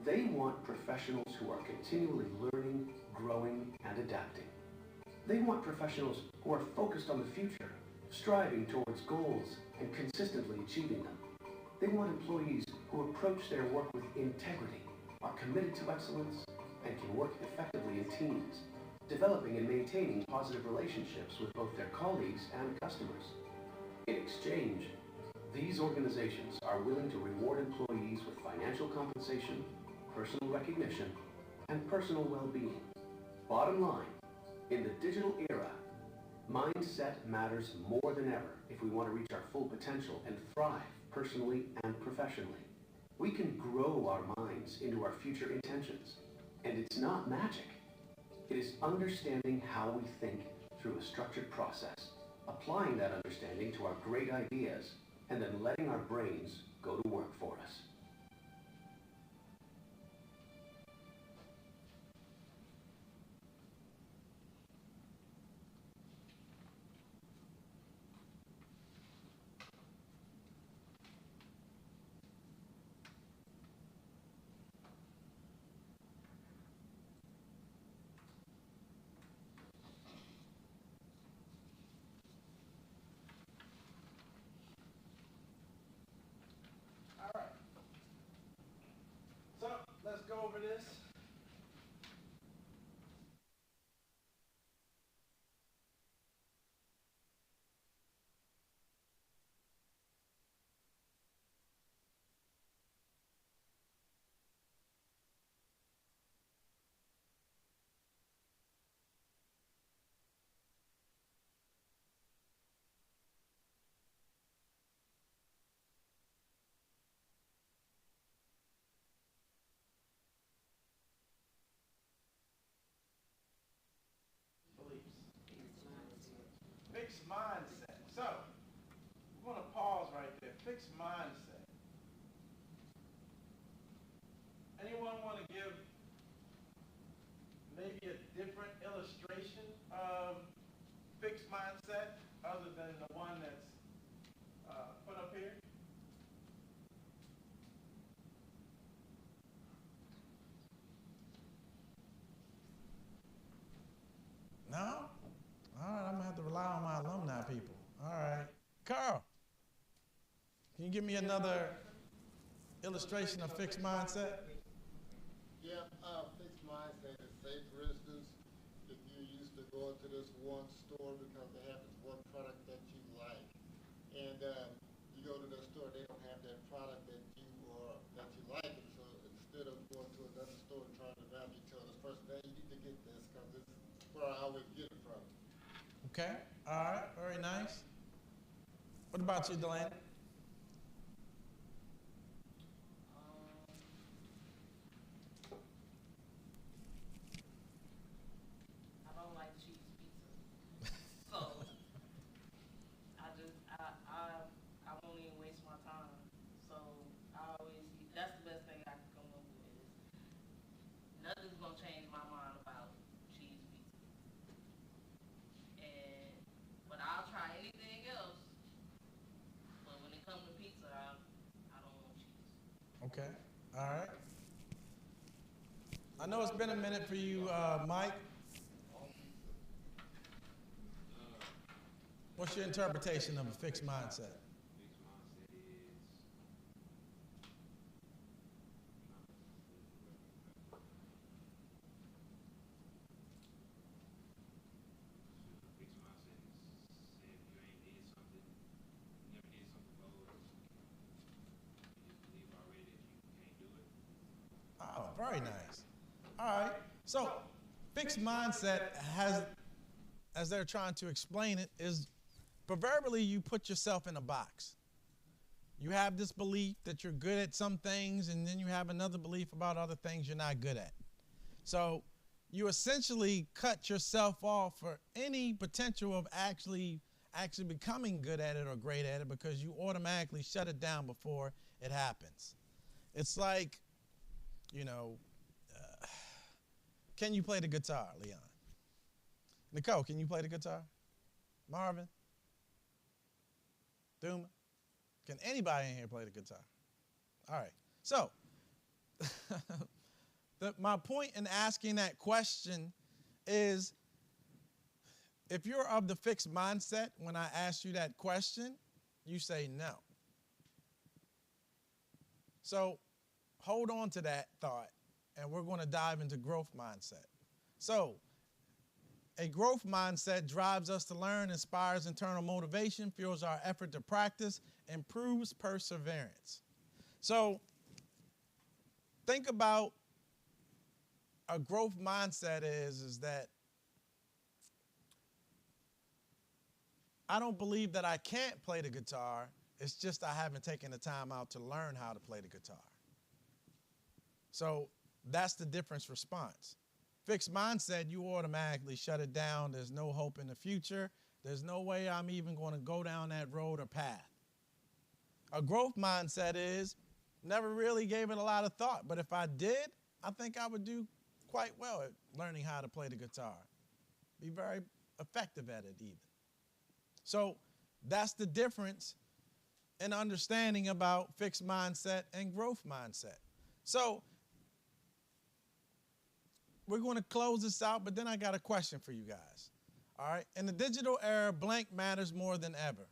They want professionals who are continually learning, growing, and adapting. They want professionals who are focused on the future, striving towards goals and consistently achieving them. They want employees who approach their work with integrity, are committed to excellence, and can work effectively in teams, developing and maintaining positive relationships with both their colleagues and customers. In exchange, these organizations are willing to reward employees with financial compensation, personal recognition, and personal well-being. Bottom line, in the digital era, mindset matters more than ever if we want to reach our full potential and thrive personally and professionally. We can grow our minds into our future intentions, and it's not magic. It is understanding how we think through a structured process, applying that understanding to our great ideas, and then letting our brains go to work for us. All right. So let's go over this. Fixed mindset. So, we're going to pause right there. Fixed mindset. Anyone want to give maybe a different illustration of fixed mindset other than the one that's put up here? No? All right, I'm going to have to rely on my alumni people. All right. Carl, can you give me another illustration of fixed mindset? Yeah, fixed mindset is, say, for instance, if you used to go into this one store because they have this one product that you like, and you go to the store, they don't have that where I would get it from. Okay. All right. Very nice. What about you, Delaney? I don't like cheese pizza. So I won't even waste my time. So that's the best thing I can come up with is nothing's gonna change my mind about cheese pizza. But I'll try anything else. But when it comes to pizza, I don't want cheese. Okay. All right. I know it's been a minute for you, Mike. What's your interpretation of a fixed mindset? Oh, very nice. All right. So, fixed mindset has, as they're trying to explain it, is proverbially you put yourself in a box. You have this belief that you're good at some things, and then you have another belief about other things you're not good at. So, you essentially cut yourself off for any potential of actually becoming good at it or great at it because you automatically shut it down before it happens. It's like, can you play the guitar, Leon? Nicole, can you play the guitar? Marvin? Duma? Can anybody in here play the guitar? All right. So, my point in asking that question is, if you're of the fixed mindset, when I ask you that question, you say no. So, hold on to that thought, and we're going to dive into growth mindset. So, a growth mindset drives us to learn, inspires internal motivation, fuels our effort to practice, improves perseverance. So, think about a growth mindset is that I don't believe that I can't play the guitar. It's just I haven't taken the time out to learn how to play the guitar. So that's the difference response. Fixed mindset, you automatically shut it down. There's no hope in the future. There's no way I'm even going to go down that road or path. A growth mindset is never really gave it a lot of thought, but if I did, I think I would do quite well at learning how to play the guitar. Be very effective at it even. So that's the difference in understanding about fixed mindset and growth mindset. So we're going to close this out, but then I got a question for you guys. All right? In the digital era, blank matters more than ever.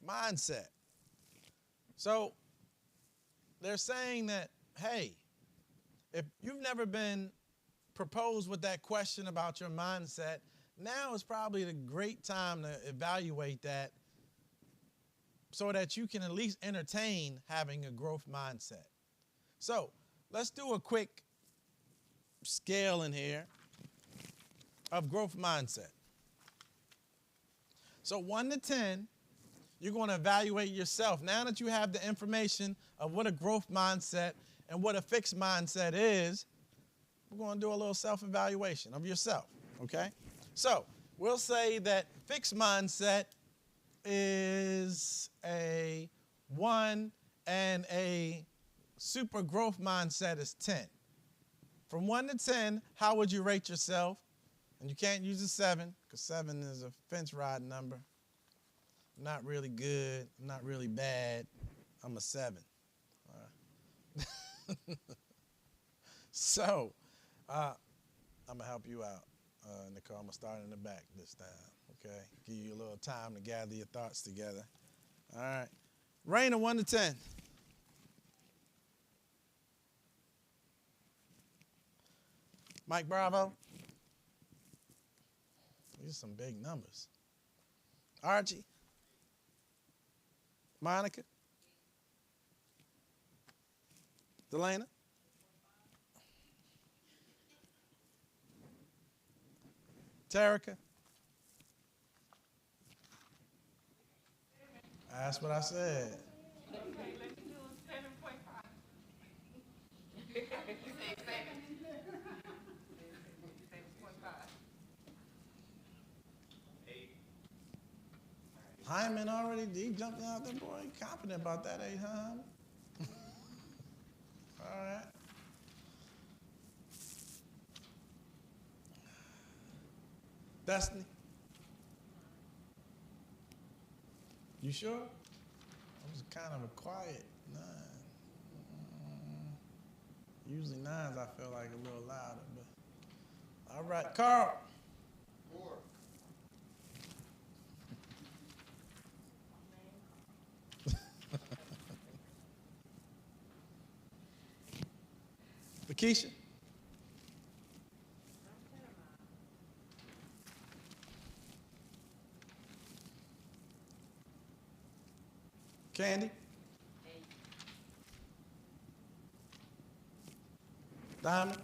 Mindset. So they're saying that, hey, if you've never been proposed with that question about your mindset, now is probably the great time to evaluate that so that you can at least entertain having a growth mindset. So let's do a quick scale in here of growth mindset. So 1 to 10, you're going to evaluate yourself. Now that you have the information of what a growth mindset and what a fixed mindset is, we're going to do a little self-evaluation of yourself, okay? So we'll say that fixed mindset is a 1 and a super growth mindset is 10. From 1 to 10, how would you rate yourself? And you can't use a 7 because 7 is a fence ride number. I'm not really good. I'm not really bad. I'm a 7. All right. So I'm going to help you out. Nicole, I'm going to start in the back this time, okay? Give you a little time to gather your thoughts together. All right. Raina, 1 to 10. Mike Bravo. These are some big numbers. Archie. Monica. Delana. Terica? That's what I said. Okay, let me do 7.5. You said 7. 7.5. Hyman already, he jumped out there, boy. He confident about that, ain't Hyman? All right. Destiny? You sure? I was kind of a quiet 9. Usually 9s I feel like a little louder, but all right, Carl. 4. Lakeisha? Candy? Diamond?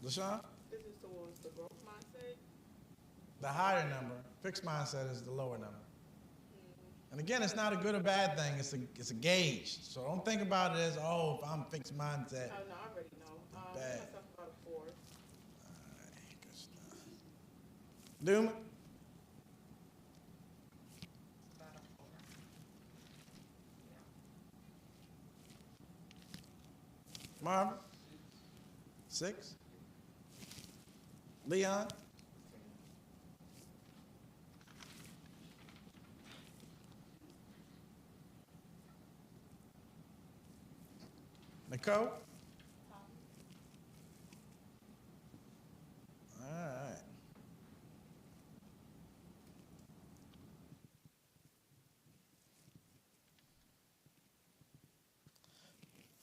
LaShawn? This is towards the growth mindset. The higher number, fixed mindset is the lower number. And again, it's not a good or bad thing, it's a gauge. So don't think about it as, oh, if I'm fixed mindset. Oh, no, I already know. I Bad. myself about a 4. All right, good stuff. Duma? About a 4. Marvin? 6? Leon? Nicole? All right.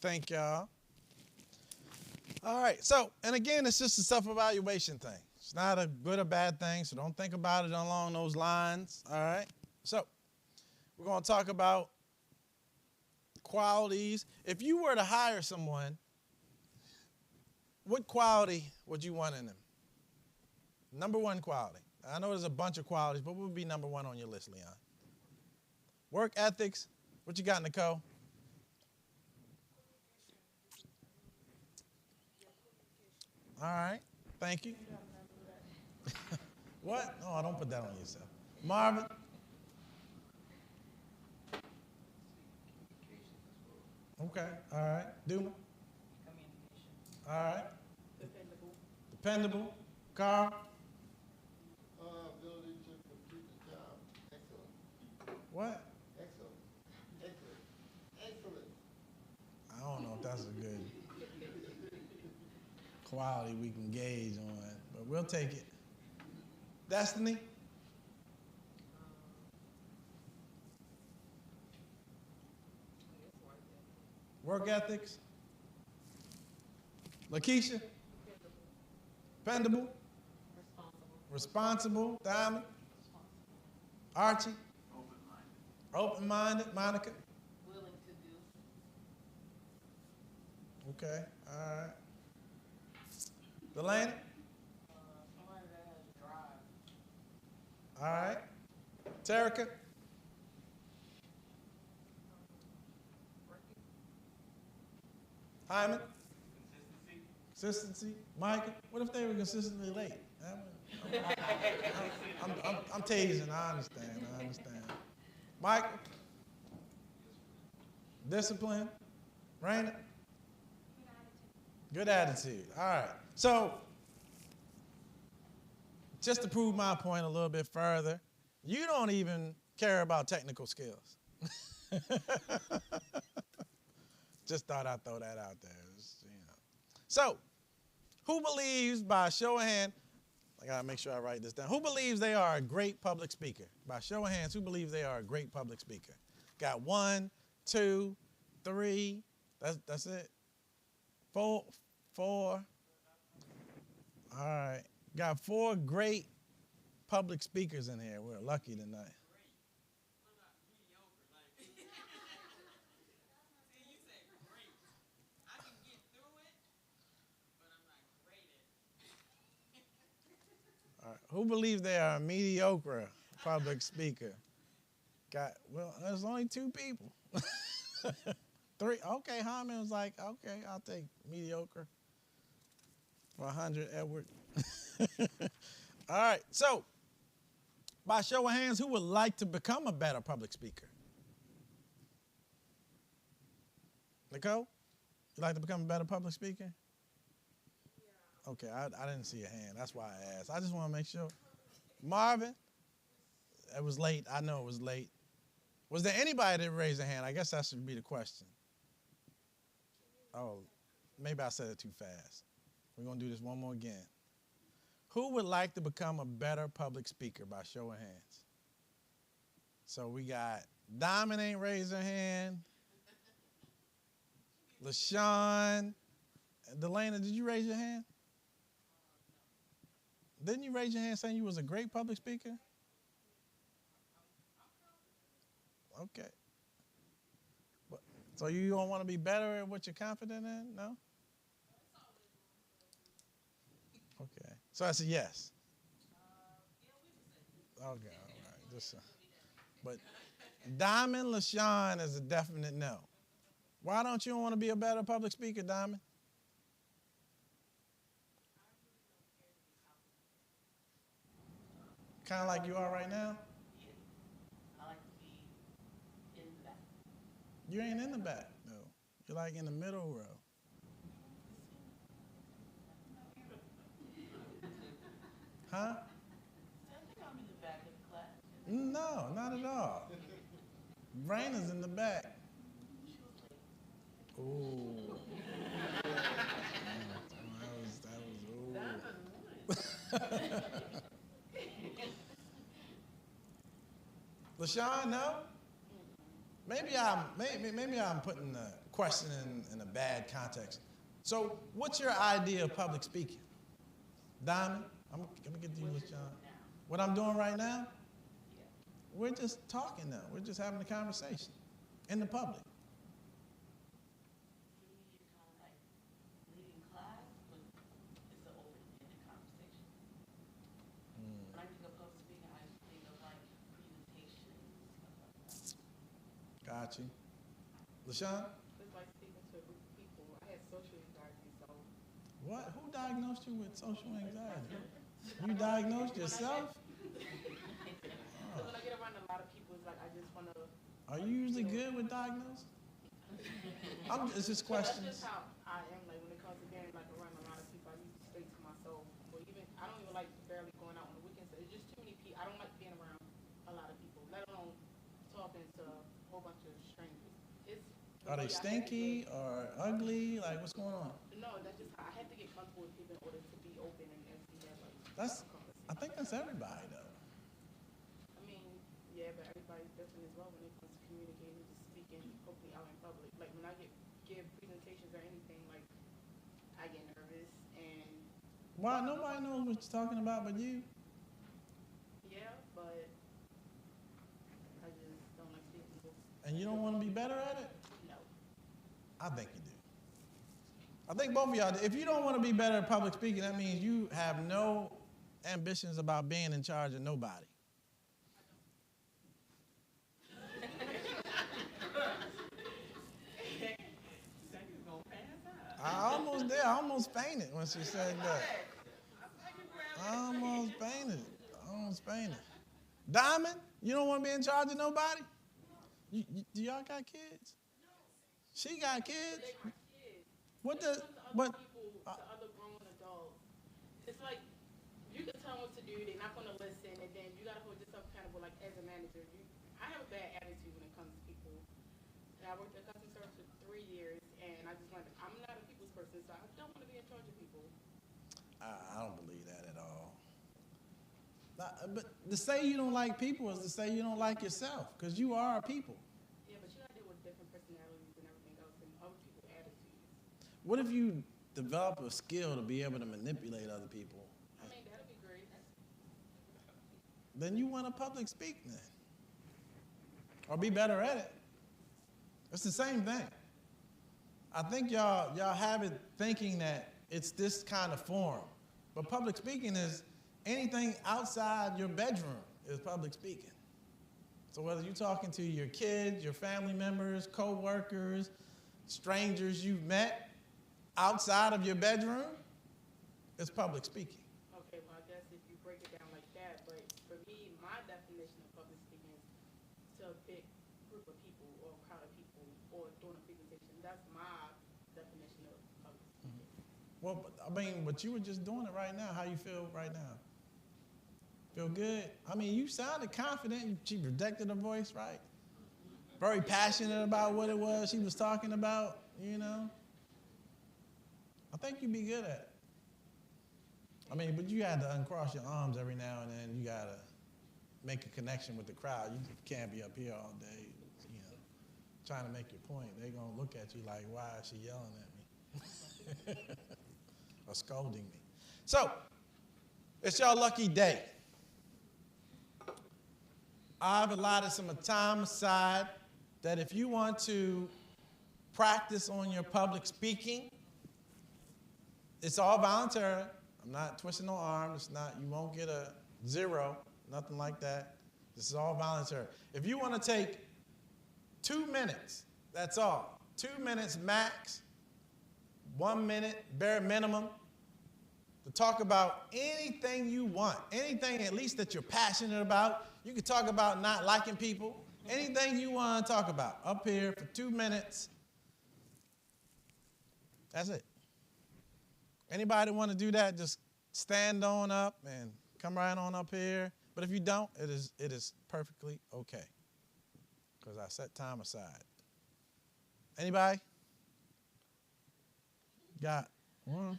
Thank y'all. All right, so, and again, it's just a self-evaluation thing. It's not a good or bad thing, so don't think about it along those lines, all right? So, we're going to talk about qualities. If you were to hire someone, what quality would you want in them? Number one quality. I know there's a bunch of qualities, but what would be number one on your list, Leon? Work ethics. What you got, Nicole? All right. Thank you. What? No, don't put that on yourself. Marvin? Okay. All right. Duma? Communication. All right. Dependable. Dependable. Carl? Ability to complete the job. Excellent. What? Excellent. Excellent. Excellent. I don't know if that's a good quality we can gauge on, but we'll take it. Destiny? Work ethics? Lakeisha? Dependable? Responsible? Diamond? Archie? Open-minded. Open-minded? Monica? Willing to do. Okay, all right. Delaney? Somebody that has drive. All right. Terica? Hyman? Consistency. Micah? What if they were consistently late? I'm teasing. I understand. Michael? Discipline. Raina? Good attitude. All right. So, just to prove my point a little bit further, you don't even care about technical skills. Just thought I'd throw that out there. So, who believes, by show of hand, I gotta make sure I write this down. Who believes they are a great public speaker? By show of hands, who believes they are a great public speaker? Got 1, 2, 3. That's it. 4. All right. Got 4 great public speakers in here. We're lucky tonight. right. Who believes they are a mediocre public speaker? Well, there's only 2 people. 3. Okay, Hyman was like, okay, I'll take mediocre for 100, Edward. All right, so by show of hands, who would like to become a better public speaker? Nicole, you'd like to become a better public speaker? Yeah. Okay, I didn't see a hand. That's why I asked. I just want to make sure. Marvin, it was late. I know it was late. Was there anybody that raised a hand? I guess that should be the question. Oh, maybe I said it too fast. We're going to do this one more again. Who would like to become a better public speaker by show of hands? So we got Diamond ain't raised her hand. LaShawn. Delana, did you raise your hand? Didn't you raise your hand saying you was a great public speaker? Okay. So you don't want to be better at what you're confident in? No? Okay. So that's a yes. Okay, all right. Just, but Diamond LaShawn is a definite no. Why don't you want to be a better public speaker, Diamond? Kind of like you are right now? I like to be in the back. You ain't in the back, though. You're like in the middle row. Huh? I think I'm in the back of the class. No, not at all. Raina's in the back. Ooh. LaShawn, no? Maybe I'm putting the question in a bad context. So, what's your idea of public speaking? Diamond, I'm gonna get to you, LaShawn. What I'm doing right now? We're just talking now. We're just having a conversation in the public. You're kind of like leading class, but it's an open-ended conversation. When I think of public speaking, I think of like presentations, stuff like that. Got you. LaShawn? It's like speaking to a group of people. I had social anxiety, so. What? Who diagnosed you with social anxiety? You diagnosed yourself? So when I get around a lot of people, it's like I just want to. Are you usually good with diagnosis? It's just questions. That's just how I am. Like when it comes to being like around a lot of people, I usually stay to myself. Or even I don't even like barely going out on the weekends. It's just too many people. I don't like being around a lot of people, let alone talking to a whole bunch of strangers. Are they stinky or ugly? Like what's going on? No, that's just how I have to get comfortable with people in order to be open and see that like. I think that's everybody though. I mean, yeah, but everybody's different as well when it comes to communicating, just speaking hopefully out in public. Like when I give presentations or anything, like I get nervous and. Why? Nobody knows what you're talking about but you. Yeah, but I just don't like speaking to people. And you don't want to be better at it? No. I think you do. I think both of y'all, if you don't want to be better at public speaking, that means you have no ambitions about being in charge of nobody. I almost did. I almost fainted when she said that. I almost fainted. Diamond, you don't want to be in charge of nobody? Do y'all got kids? She got kids? What the? But To other grown adults, it's like you can tell them what to do. They're not going to listen, and then you got to hold yourself accountable. Like as a manager, I have a bad attitude when it comes to people. And I worked at customer service for 3 years, and I just learned I'm not a people's person, so I don't want to be in charge of people. I don't believe that at all. But to say you don't like people is to say you don't like yourself, because you are a people. Yeah, but you got to deal with different personalities and everything else, and other people's attitudes. What if you develop a skill to be able to manipulate other people? I mean, that'd be great. Then you want to public speak then. Or be better at it. It's the same thing. I think y'all have it thinking that it's this kind of forum. But public speaking is anything outside your bedroom is public speaking. So whether you're talking to your kids, your family members, co-workers, strangers you've met outside of your bedroom, it's public speaking. Okay, well, I guess if you break it down like that, but for me, my definition of public speaking is to a big group of people or a crowd of people or doing a presentation. That's my definition of public speaking. Well, but you were just doing it right now. How you feel right now? Feel good? I mean, you sounded confident. She protected her voice, right? Very passionate about what it was she was talking about, you know? I think you'd be good at it. I mean, but you had to uncross your arms every now and then. You got to make a connection with the crowd. You can't be up here all day, you know, trying to make your point. They're going to look at you like, why is she yelling at me? Or scolding me. So, it's your lucky day. I've allotted some time aside that if you want to practice on your public speaking, it's all voluntary. I'm not twisting no arm. It's not, you won't get a 0, nothing like that. This is all voluntary. If you want to take 2 minutes, that's all. 2 minutes max, 1 minute bare minimum, to talk about anything you want, anything at least that you're passionate about. You can talk about not liking people, anything you want to talk about up here for 2 minutes. That's it. Anybody want to do that, just stand on up and come right on up here. But if you don't, it is perfectly okay because I set time aside. Anybody? Got one?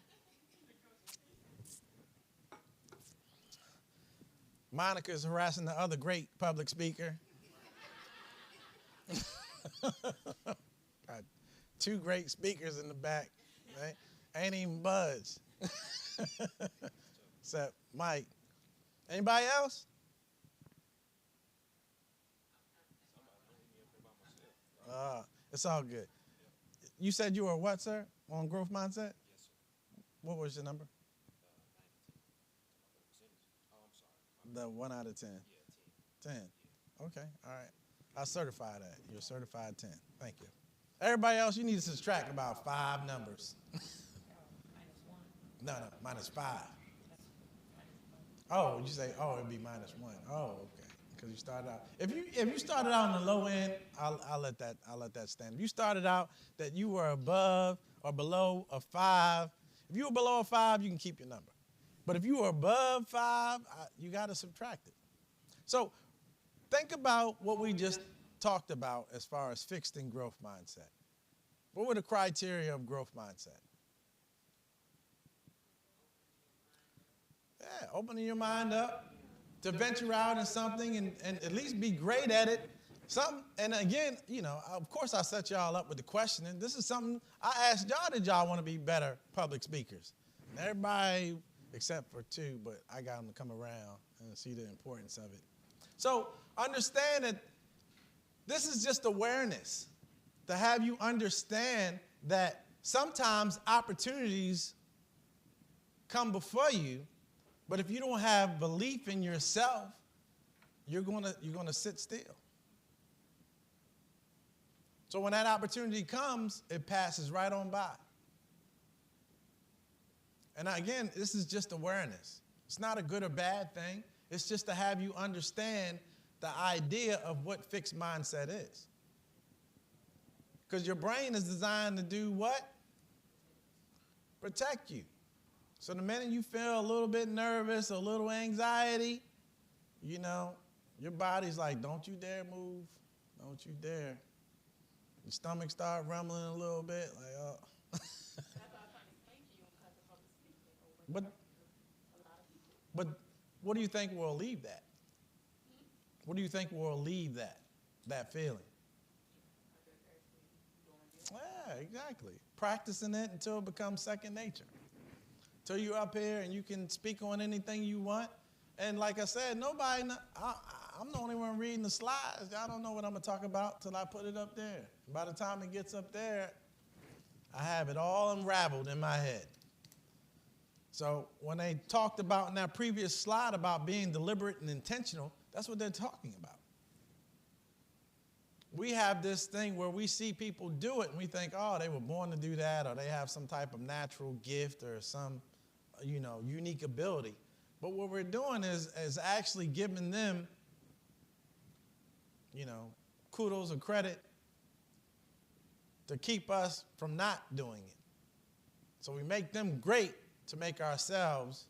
Monica's harassing the other great public speaker. Got 2 great speakers in the back, right? Ain't even budge. Except Mike. Anybody else? It's all good. You said you were what, sir? On Growth Mindset? Yes, sir. What was your number? 9 to 10. Oh, I'm sorry. The 1 out of 10? Yeah, 10. 10. Yeah. Okay, all right. I'll certify that. You're certified 10. Thank you. Everybody else, you need to subtract about 5 numbers. No, -5. Oh, you say, oh, it'd be -1. Oh, okay. Because you started out. If you started out on the low end, I'll let that stand. If you started out that you were above or below a 5, if you were below a 5, you can keep your number. But if you were above 5, you got to subtract it. So think about what we just talked about as far as fixed and growth mindset. What were the criteria of growth mindset? Yeah, opening your mind up to venture out in something and at least be great at it. And again, you know, of course I set y'all up with the questioning. This is something I asked y'all, did y'all want to be better public speakers? And everybody, except for 2, but I got them to come around and see the importance of it. So understand that this is just awareness, to have you understand that sometimes opportunities come before you, but if you don't have belief in yourself, you're gonna sit still. So when that opportunity comes, it passes right on by. And again, this is just awareness. It's not a good or bad thing. It's just to have you understand the idea of what fixed mindset is. Because your brain is designed to do what? Protect you. So the minute you feel a little bit nervous, a little anxiety, you know, your body's like, don't you dare move. Don't you dare. Your stomach start rumbling a little bit, like, oh. But what do you think will relieve that? What do you think will relieve that feeling? Yeah, exactly. Practicing it until it becomes second nature. Till you're up here and you can speak on anything you want. And like I said, I'm the only one reading the slides. I don't know what I'm going to talk about till I put it up there. By the time it gets up there, I have it all unraveled in my head. So when they talked about in that previous slide about being deliberate and intentional, that's what they're talking about. We have this thing where we see people do it and we think, oh, they were born to do that, or they have some type of natural gift or some, unique ability. But what we're doing is actually giving them, kudos or credit to keep us from not doing it. So we make them great to make ourselves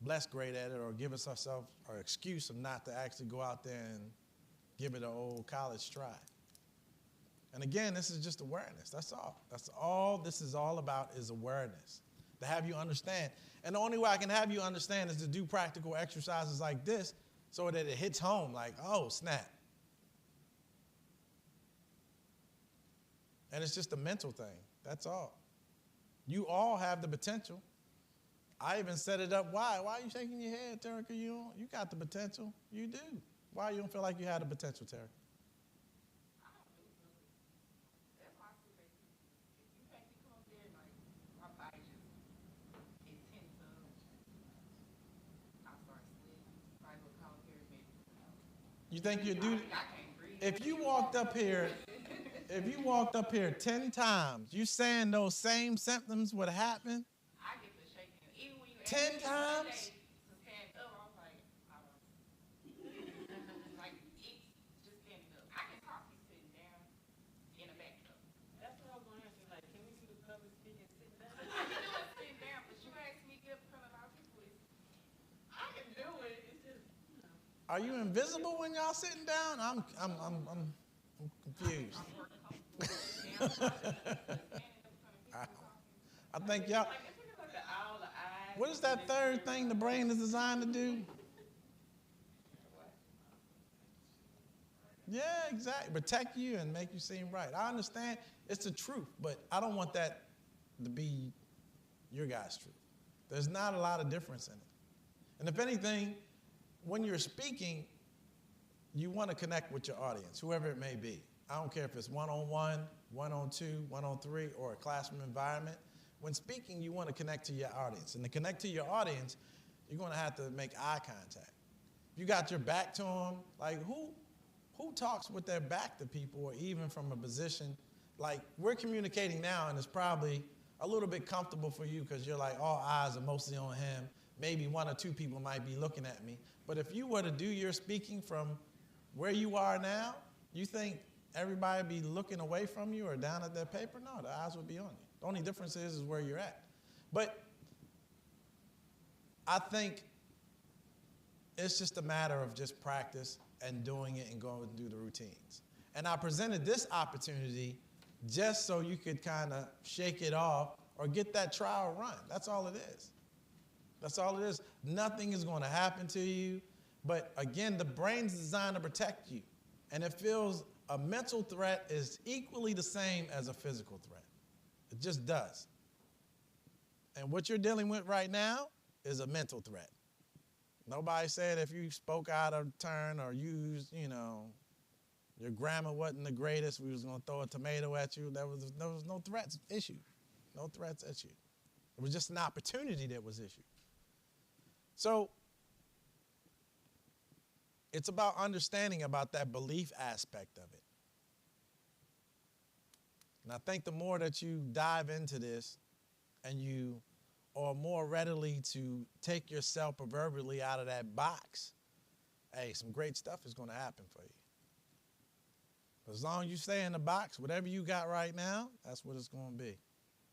less great at it, or give us ourselves an excuse of not to actually go out there and give it an old college try. And again, this is just awareness. That's all. That's all this is all about, is awareness. To have you understand. And the only way I can have you understand is to do practical exercises like this so that it hits home like, oh, snap. And it's just a mental thing. That's all. You all have the potential. I even set it up. Why? Why are you shaking your head, Terica? You got the potential. You do. Why you don't feel like you had the potential, Terica? I don't do something. That's why I feel like if you make me come up there, like, my body just, it tense up. I start sweating. Probably will come up here and maybe, You think you'd do? I can't breathe. If you walked up here 10 times, you saying those same symptoms would happen? I get the shaking. Even when you 10 times? to stand up, I was like, I don't like, it's just standing up. I can talk you sitting down in a bathtub. That's what I was gonna ask you, like, can we do the public speaking sitting down? I can do it sitting down, but you asked me to get up in front of a lot of people. I can do it, it's just, Are you invisible when y'all sitting down? I'm confused. I think y'all. like, if you look at all the eyes. What is that third thing the brain is designed to do? Yeah, exactly. Protect you and make you seem right. I understand it's the truth, but I don't want that to be your guys' truth. There's not a lot of difference in it. And if anything, when you're speaking, you want to connect with your audience, whoever it may be. I don't care if it's one-on-one, one-on-two, one-on-three, or a classroom environment. When speaking, you want to connect to your audience. And to connect to your audience, you're going to have to make eye contact. If you got your back to them, like who talks with their back to people, or even from a position, like we're communicating now, and it's probably a little bit comfortable for you because you're like, all eyes are mostly on him. Maybe one or two people might be looking at me. But if you were to do your speaking from where you are now, you think everybody would be looking away from you or down at their paper? No, the eyes would be on you. The only difference is where you're at. But I think it's just a matter of just practice and doing it and going through the routines. And I presented this opportunity just so you could kind of shake it off or get that trial run. That's all it is. That's all it is. Nothing is going to happen to you. But again, the brain's designed to protect you. And it feels a mental threat is equally the same as a physical threat. It just does. And what you're dealing with right now is a mental threat. Nobody said if you spoke out of turn or used, your grammar wasn't the greatest, we was going to throw a tomato at you. There was no threats issued. No threats issued. It was just an opportunity that was issued. So it's about understanding about that belief aspect of it. And I think the more that you dive into this and you are more readily to take yourself proverbially out of that box, hey, some great stuff is going to happen for you. As long as you stay in the box, whatever you got right now, that's what it's going to be.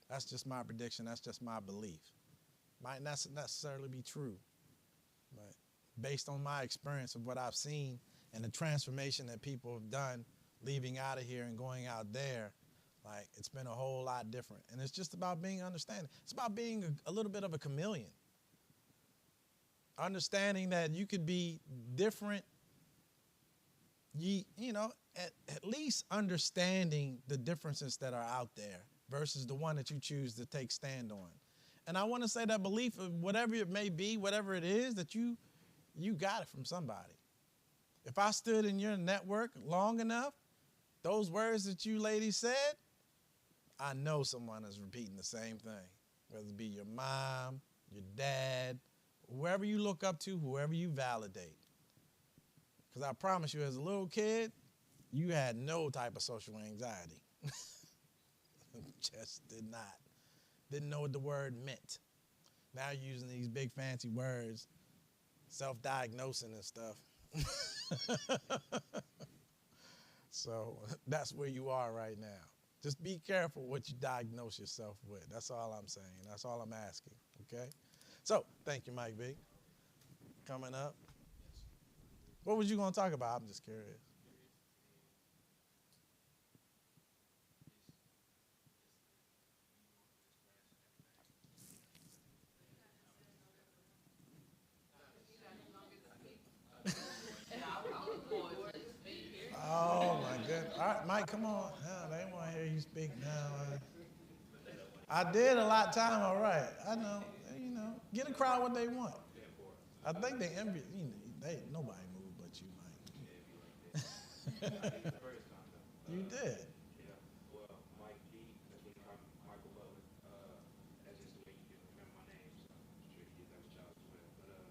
That's just my prediction. That's just my belief. Might not necessarily be true, but based on my experience of what I've seen and the transformation that people have done leaving out of here and going out there, like it's been a whole lot different. And it's just about being understanding. It's about being a little bit of a chameleon. Understanding that you could be different, at least understanding the differences that are out there versus the one that you choose to take stand on. And I want to say that belief of whatever it may be, whatever it is, that you got it from somebody. If I stood in your network long enough, those words that you ladies said, I know someone is repeating the same thing. whether it be your mom, your dad, whoever you look up to, whoever you validate. Because I promise you, as a little kid, you had no type of social anxiety. Just did not. Didn't know what the word meant. Now you're using these big fancy words, self-diagnosing and stuff. So that's where you are right now. Just be careful what you diagnose yourself with. That's all I'm saying. That's all I'm asking, okay? So thank you, Mike B. Coming up. What was you going to talk about? I'm just curious. Oh, my goodness. All right, Mike, come on. No, they want to hear you speak now. I did a lot of time, all right. I know. You know, get a crowd what they want. I think they envy, you know, nobody moved but you, Mike. You did. Yeah. Well, Mike B, that's what you call me, Michael Butler. That's just the way you can remember my name, so I'm sure you get that with y'all as well. But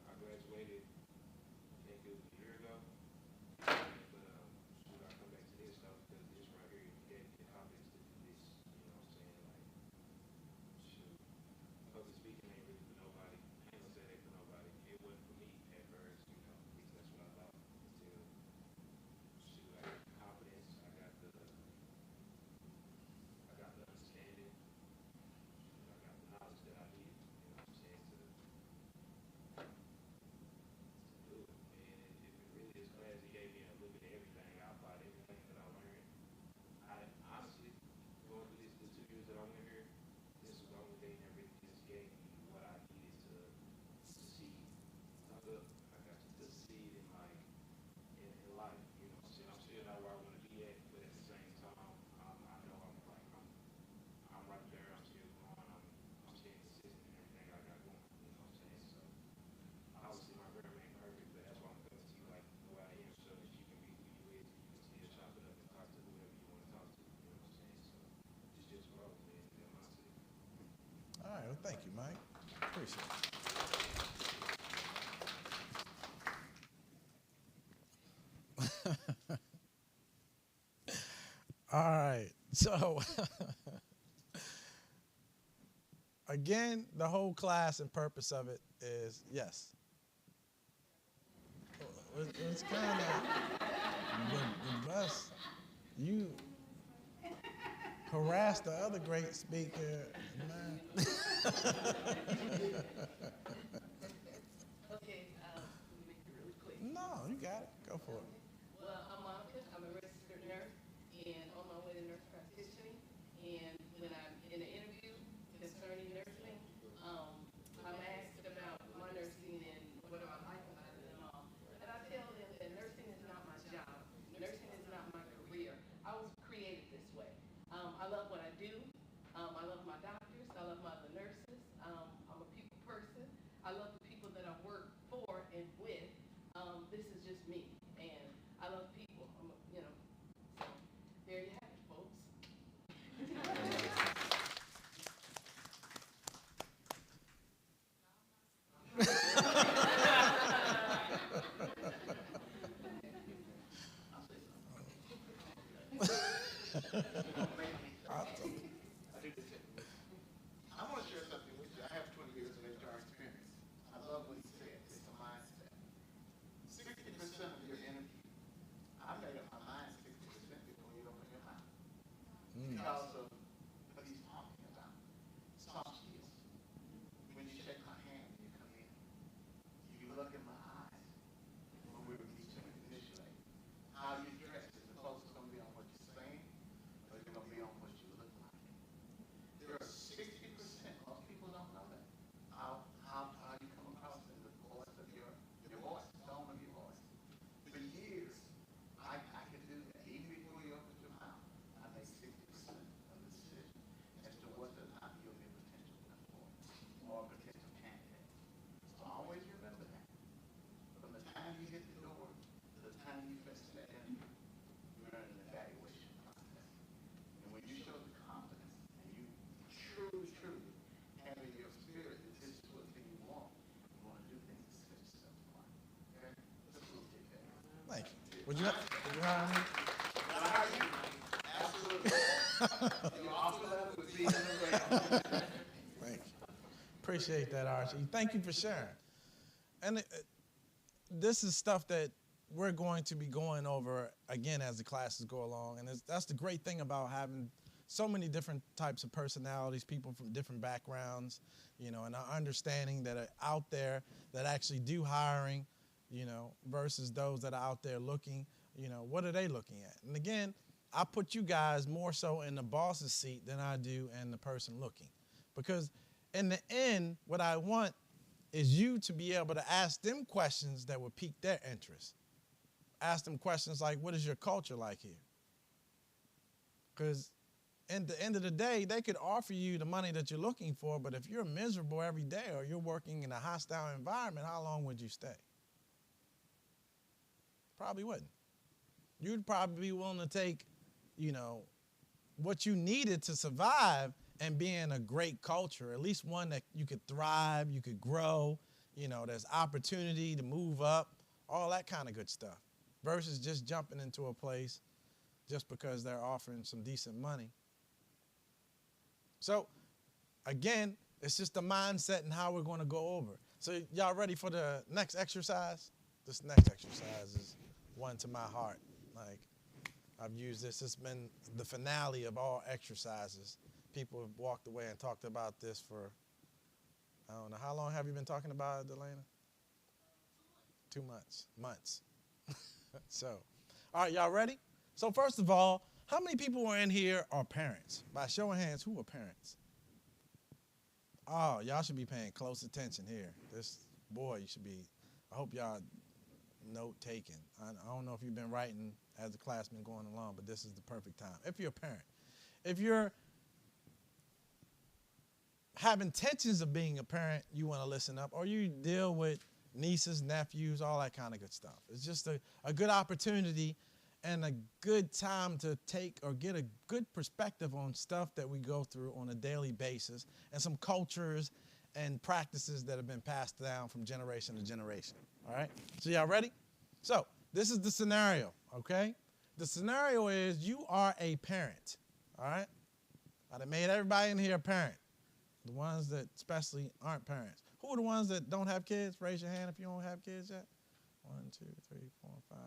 I graduated, I think it was a year ago. But shoot, I come back to this stuff because this right here gave me the confidence to do this. You know what I'm saying? Like, shoot, public speaking ain't really for nobody. I ain't gonna say it ain't for nobody. It wasn't for me at first, you know, because that's what I thought until, shoot, I got the confidence, I got the understanding, I got the knowledge that I needed, you know what I'm saying, to do it. And if it really is class, it gave me a little bit of everything. I applied everything that I learned. I honestly, going through this 2 years that I went here, this was the only thing that really just gave me what I needed to succeed. Look, I got to succeed in like in life, you know what I'm saying? I'm still not where I want to be at, but at the same time, I know I'm right there. I'm still growing. I'm staying consistent in everything I got going. You know what I'm saying? So obviously my grammar ain't perfect, but that's why I'm coming to you like the way I am, so that you can be who you is, and you can still chop it up and talk to whoever you want to talk to. You know what I'm saying? So just grow, man. That's my city. All right, well, thank you, Mike. Appreciate it. All right, so again, the whole class and purpose of it is, yes. It's kind of the bus. You harassed the other great speaker, man. Okay, let me make it really quick. No, you got it. Go for it. Well, I'm Monica. I'm a registered nurse and on my way to nurse practitioning. And when I'm in an interview concerning nursing, I'm asked about my nursing and what do I like about it and all. And I tell them that nursing is not my job. Nursing is not my career. I was created this way. I love what I do. I love my doctors. I love my other nurses. I'm a people person. I You're off the level with being around. Thank you. Appreciate that, Archie. Thank you for sharing. And this is stuff that we're going to be going over again as the classes go along. And that's the great thing about having so many different types of personalities, people from different backgrounds, you know, and our understanding that are out there that actually do hiring, you know, versus those that are out there looking, you know, what are they looking at? And again, I put you guys more so in the boss's seat than I do in the person looking. Because in the end, what I want is you to be able to ask them questions that would pique their interest. Ask them questions like, what is your culture like here? Because at the end of the day, they could offer you the money that you're looking for, but if you're miserable every day or you're working in a hostile environment, how long would you stay? Probably wouldn't. You'd probably be willing to take, you know, what you needed to survive and be in a great culture, at least one that you could thrive, you could grow, you know, there's opportunity to move up, all that kind of good stuff, versus just jumping into a place just because they're offering some decent money. So, again, it's just the mindset and how we're going to go over. So y'all ready for the next exercise? This next exercise is one to my heart. Like, I've used this. It's been the finale of all exercises. People have walked away and talked about this for, I don't know, how long have you been talking about it, Delana? 2 months. Months. So, all right, y'all ready? So first of all, how many people are in here are parents? By show of hands, who are parents? Oh, y'all should be paying close attention here. This, boy, you should be, I hope y'all note taking. I don't know if you've been writing as the class been going along, but this is the perfect time. If you're a parent, if you're have intentions of being a parent, you want to listen up, or you deal with nieces, nephews, all that kind of good stuff. It's just a good opportunity and a good time to take or get a good perspective on stuff that we go through on a daily basis and some cultures and practices that have been passed down from generation to generation. All right? So y'all ready? So this is the scenario, okay? The scenario is you are a parent, all right? I done made everybody in here a parent. The ones that especially aren't parents. Who are the ones that don't have kids? Raise your hand if you don't have kids yet. 1, 2, 3, 4, 5,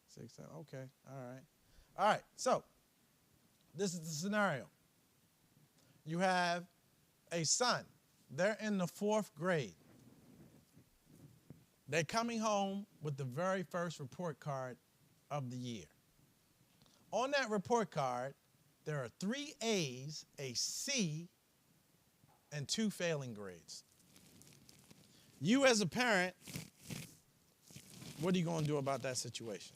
6, 7. Okay, all right. All right, so this is the scenario. You have a son. They're in the 4th grade. They're coming home with the very first report card of the year. On that report card, there are 3 A's, a C, and 2 failing grades. You as a parent, what are you going to do about that situation?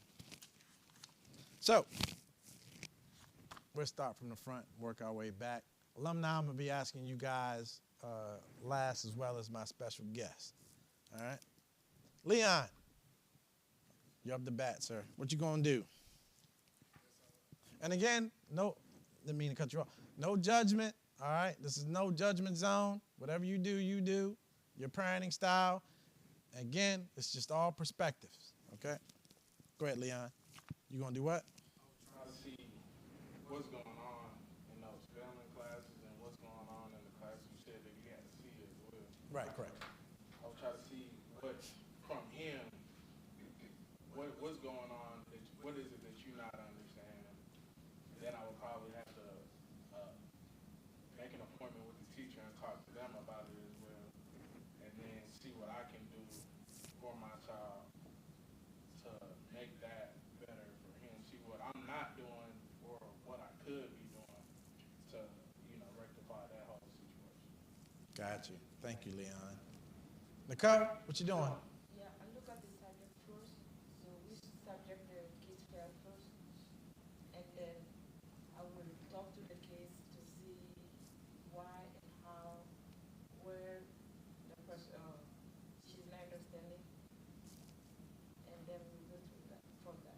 So, we'll start from the front, work our way back. Alumni, I'm going to be asking you guys last as well as my special guest. All right? Leon, you're up to bat, sir. What you going to do? And again, no, didn't mean to cut you off. No judgment, all right? This is no judgment zone. Whatever you do, you do. Your parenting style. Again, it's just all perspectives, okay? Go ahead, Leon. You going to do what? I was trying to see what's going on in those family classes and what's going on in the class you said that you had to see as well. Right, correct. I was trying to see what, from him, what's going on, what is it that you're not understanding? And then I would probably have to make an appointment with the teacher and talk to them about it as well. And then see what I can do for my child to make that better for him. See what I'm not doing or what I could be doing to, rectify that whole situation. Got you. Thank you, Leon. Nicole, what you doing? Yeah, I look at the subject first. So which subject the kids fail first? And then I will talk to the kids to see why and how, where the person, she's not understanding. And then we go through that, from that.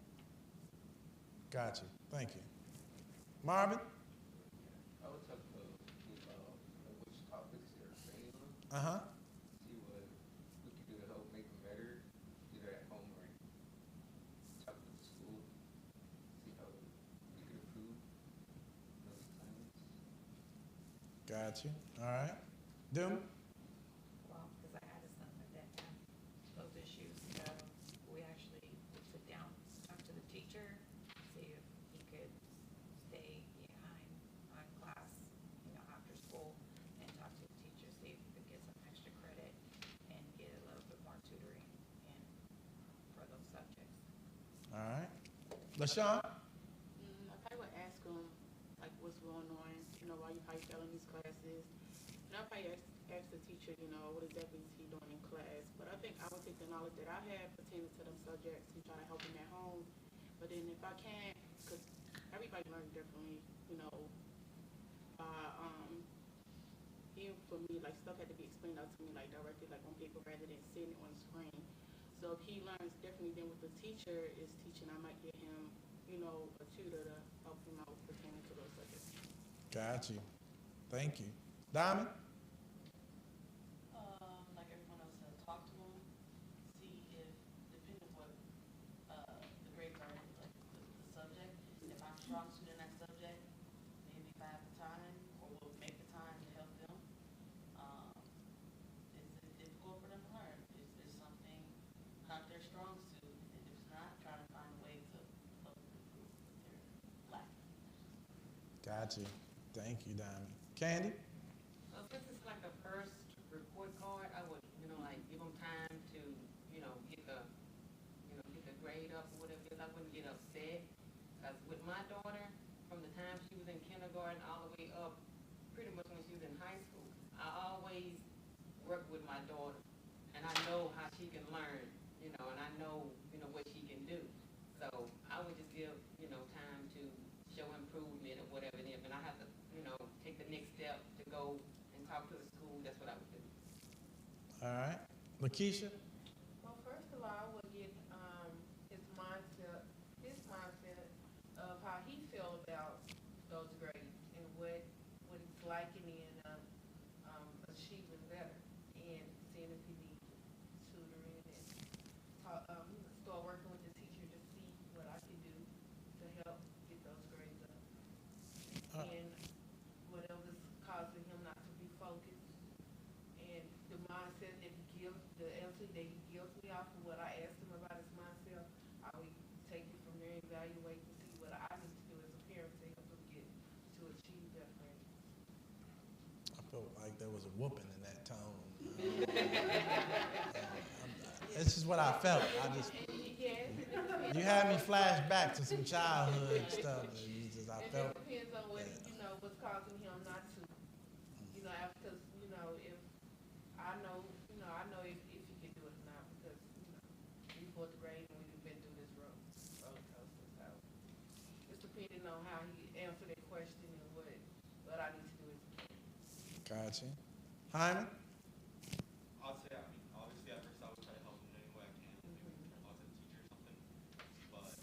Got you. Thank you. Marvin? I would talk about which topics they're failing on. Uh-huh. See what we can do to help make them better, either at home or talk with the school. See how we could improve those Got you. All right. Doom? Well, because I had a son that had those issues, so we actually would sit down, talk to the teacher, see if he could stay behind on class, after school, and talk to the teacher, see if he could get some extra credit and get a little bit more tutoring in for those subjects. All right. LaShawn? I probably would ask him, like, what's going on, why you probably failing these classes. And I probably ask the teacher, what exactly is he doing in class. But I think I would take the knowledge that I have pertaining to them subjects and try to help him at home. But then if I can't, because everybody learns differently, even for me, like, stuff had to be explained out to me, like, directly, like, on paper rather than seeing it on the screen. So if he learns differently than what the teacher is teaching, I might get him, a tutor to help him out pertaining to those subjects. Got you. Thank you. Diamond? Like everyone else said, talk to them, see if, depending on what, the grades are, like the subject, if I'm strong suit in that subject, maybe if I have the time, or will make the time to help them. Is it difficult for them to learn? Is something not their strong suit? And if it's not, try to find a way to help them improve their lack. Got you. Thank you, Diamond. Candy? Since it's like a first report card, I would, give them time to, get the grade up or whatever it is. I wouldn't get upset. Because with my daughter, from the time she was in kindergarten all the way up, pretty much when she was in high school, I always work with my daughter. And I know how she can learn, and I know, what she can do. So I would just give, time to show improvement or whatever it is. And I have to, take the next step to go and talk to the school. That's what I would do. All right. Lakeisha? Well, first of all, I would get his mindset of how he feel about those grades and what he's liking in achieving better, and seeing if he needs tutoring and start working with the teacher to see what I can do to help get those grades up. And whatever's causing him not to be focused, and the mindset that he gives, the answer that he gives me off of what I asked him about his mindset, I would take it from there, evaluate to see what I need to do as a parent to help him get to achieve that grade. I felt like there was a whooping in that tone. This is what I felt. You had me flash back to some childhood stuff. I felt. It depends on what, what's causing him not to, because, if I know if he can do it or not, because, we fourth grade and we've been through this roller coaster, so it's depending on how he answer that question and what I need to do is. Gotcha. Hyman? I'll say, obviously at first I would try to help him in any way I can, maybe talk to the teacher or something. But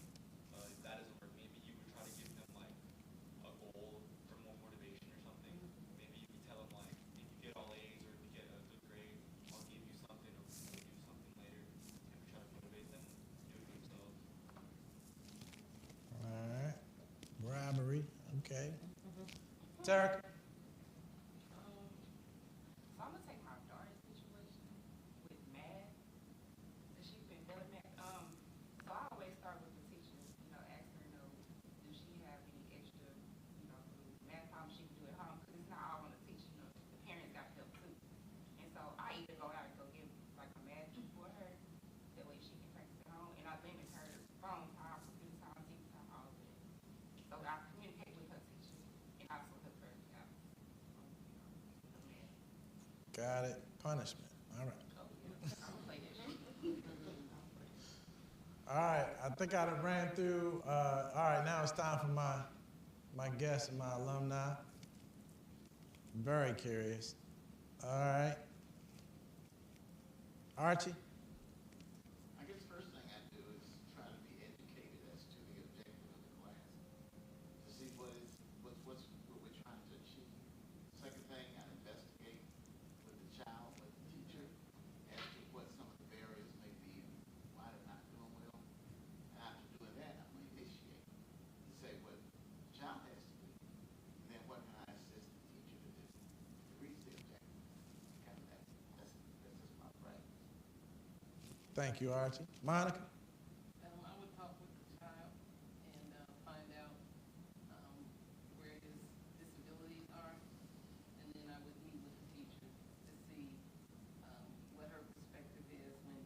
if that doesn't work, maybe you would try to give him like a goal for more motivation or something. Maybe you could tell him like, if you get all A's or if you get a good grade, I'll give you something or we'll do something later. And try to motivate them to do it themselves. All right. Bribery. Okay. Tarek? So I'm gonna take my daughter's situation with math. So she's been failing math. So I always start with the teacher, ask her, do she have any extra, math problems she can do at home? Because it's not all on the teacher, the parents got help too. And so I either go out and go get like a math book for her, that way she can practice at home, and I limit her phone time, computer time, TV time, all of that. So I communicate with her teacher and also help her out. The math. Got it. Punishment. All right. All right. I think I done ran through. All right. Now it's time for my guests and my alumni. Very curious. All right. Archie? I guess first thing I do is try to be educated as to the objective of the class, to see what we're trying to achieve. Second thing, I investigate with the child, with the teacher, as to what some of the barriers may be and why they're not doing well. And after doing that, I'm going to initiate to say what the child has to do, and then what can I assist the teacher to do. Thank you, Archie. Monica? I would talk with the child and find out where his disabilities are, and then I would meet with the teacher to see what her perspective is when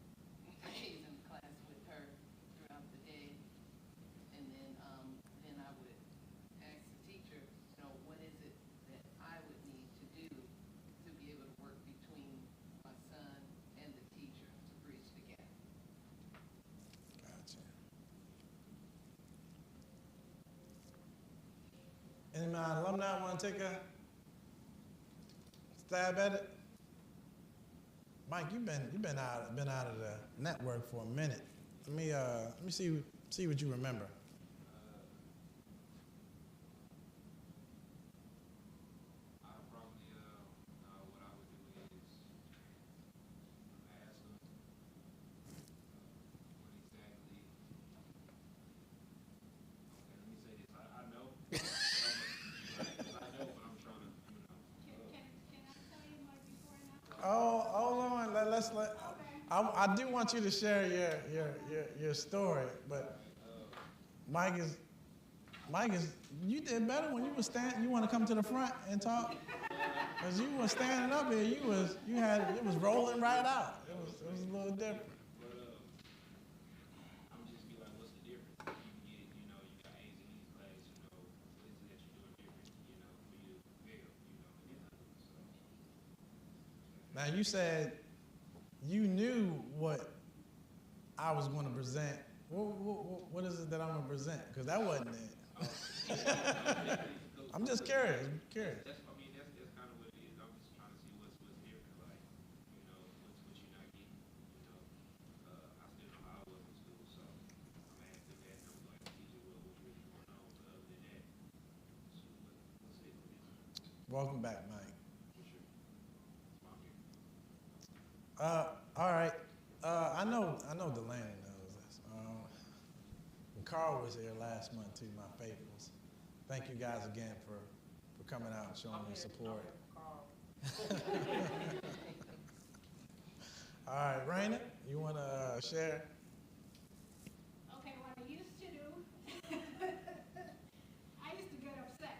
he's in class with her throughout the day, and then I would ask the teacher, you know, what is it that I would need to do to be able to work between my son and the teacher to bridge the gap. Gotcha. Any of my alumni want to take a stab at it? Mike, you've been out of the network for a minute. Let me see what you remember. I probably, what I would do is ask them what exactly. Okay, let me say this. I know, I know, but I'm trying to, Can I tell you my before and after? Oh, hold on. I do want you to share your story, but Mike is. You did better when you was standing. You want to come to the front and talk? Cause you were standing up here. It was rolling right out. It was a little different. but I'm just be like, what's the difference? You get, you got A's and E's class, what is it that you're doing different, for you to fail, so. Now you said you knew what I was going to present. What is it that I'm going to present? Because that wasn't it. I'm just curious. That's kind of what it is. I'm just trying to see what's different, like, what you're not getting, I still know how I was in school, so I'm asking that, and I'm going to teach you what's really going on, but other than that, so what's it? Welcome back, Mike. For sure. That's why I'm here. All right. I know Delaney knows this. When Carl was here last month too, my faithfuls. Thank you guys again for coming out and showing your support. All right, Raina, you want to share? Okay, what I used to do, I used to get upset.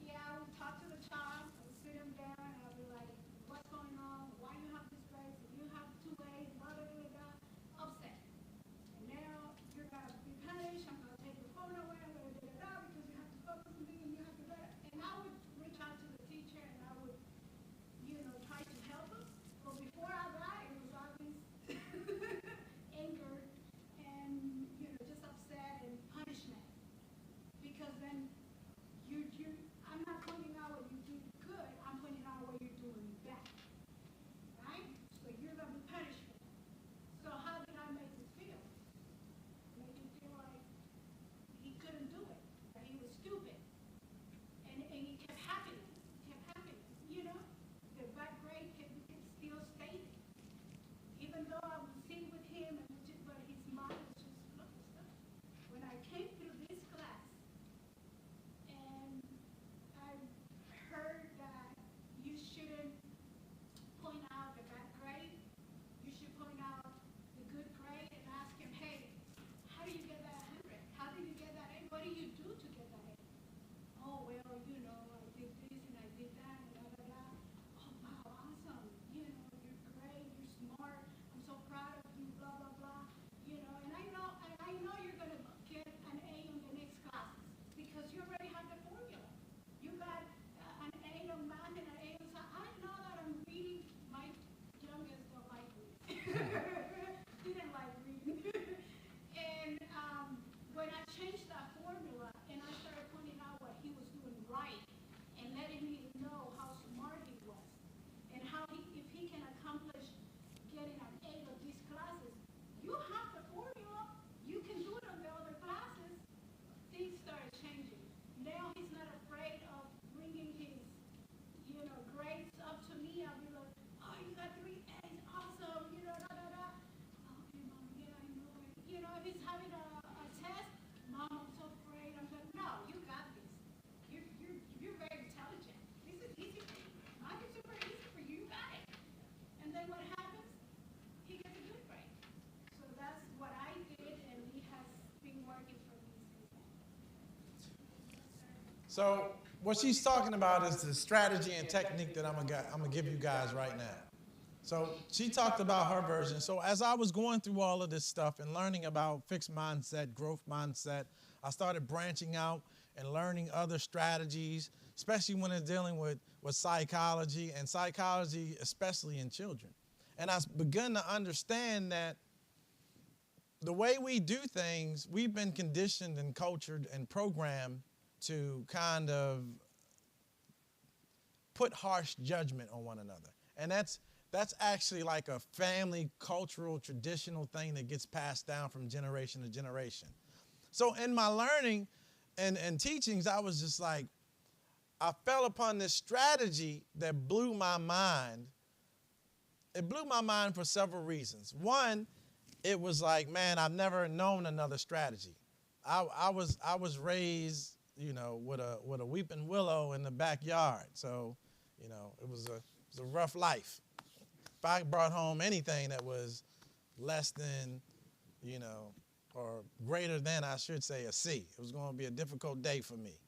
Yeah, I would talk to the child, I would sit him down, and I'd be like, what's going on? Why you have this grade? You have 2 A's, blah, blah, blah, blah, upset. And now you're going to be punished, I'm going to take your phone away, I'm going to do it out because you have to focus on me and you have to better. And I would reach out to the teacher and I would, try to help him. But before I got it was obvious So what she's talking about is the strategy and technique that I'm gonna give you guys right now. So she talked about her version. So as I was going through all of this stuff and learning about fixed mindset, growth mindset, I started branching out and learning other strategies, especially when it's dealing with psychology, and psychology especially in children. And I begun to understand that the way we do things, we've been conditioned and cultured and programmed to kind of put harsh judgment on one another. And that's actually like a family, cultural, traditional thing that gets passed down from generation to generation. So in my learning and teachings, I was just like, I fell upon this strategy that blew my mind. It blew my mind for several reasons. One, it was like, man, I've never known another strategy. I was raised, you know, with a weeping willow in the backyard. So, you know, it was a rough life. If I brought home anything that was less than, you know, or greater than, I should say, a C, it was going to be a difficult day for me.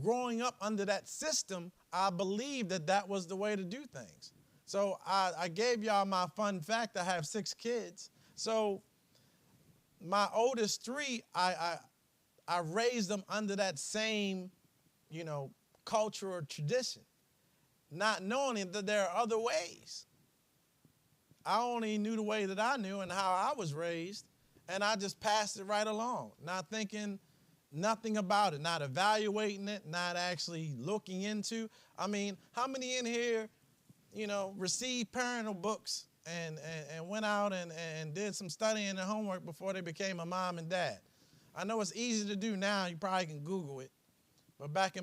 Growing up under that system, I believed that was the way to do things. So I gave y'all my fun fact. I have 6 kids. So my oldest 3, I raised them under that same, you know, culture or tradition, not knowing that there are other ways. I only knew the way that I knew and how I was raised, and I just passed it right along, not thinking nothing about it, not evaluating it, not actually looking into. I mean, how many in here, you know, received parental books and went out and did some studying and homework before they became a mom and dad? I know it's easy to do now. You probably can Google it. But back in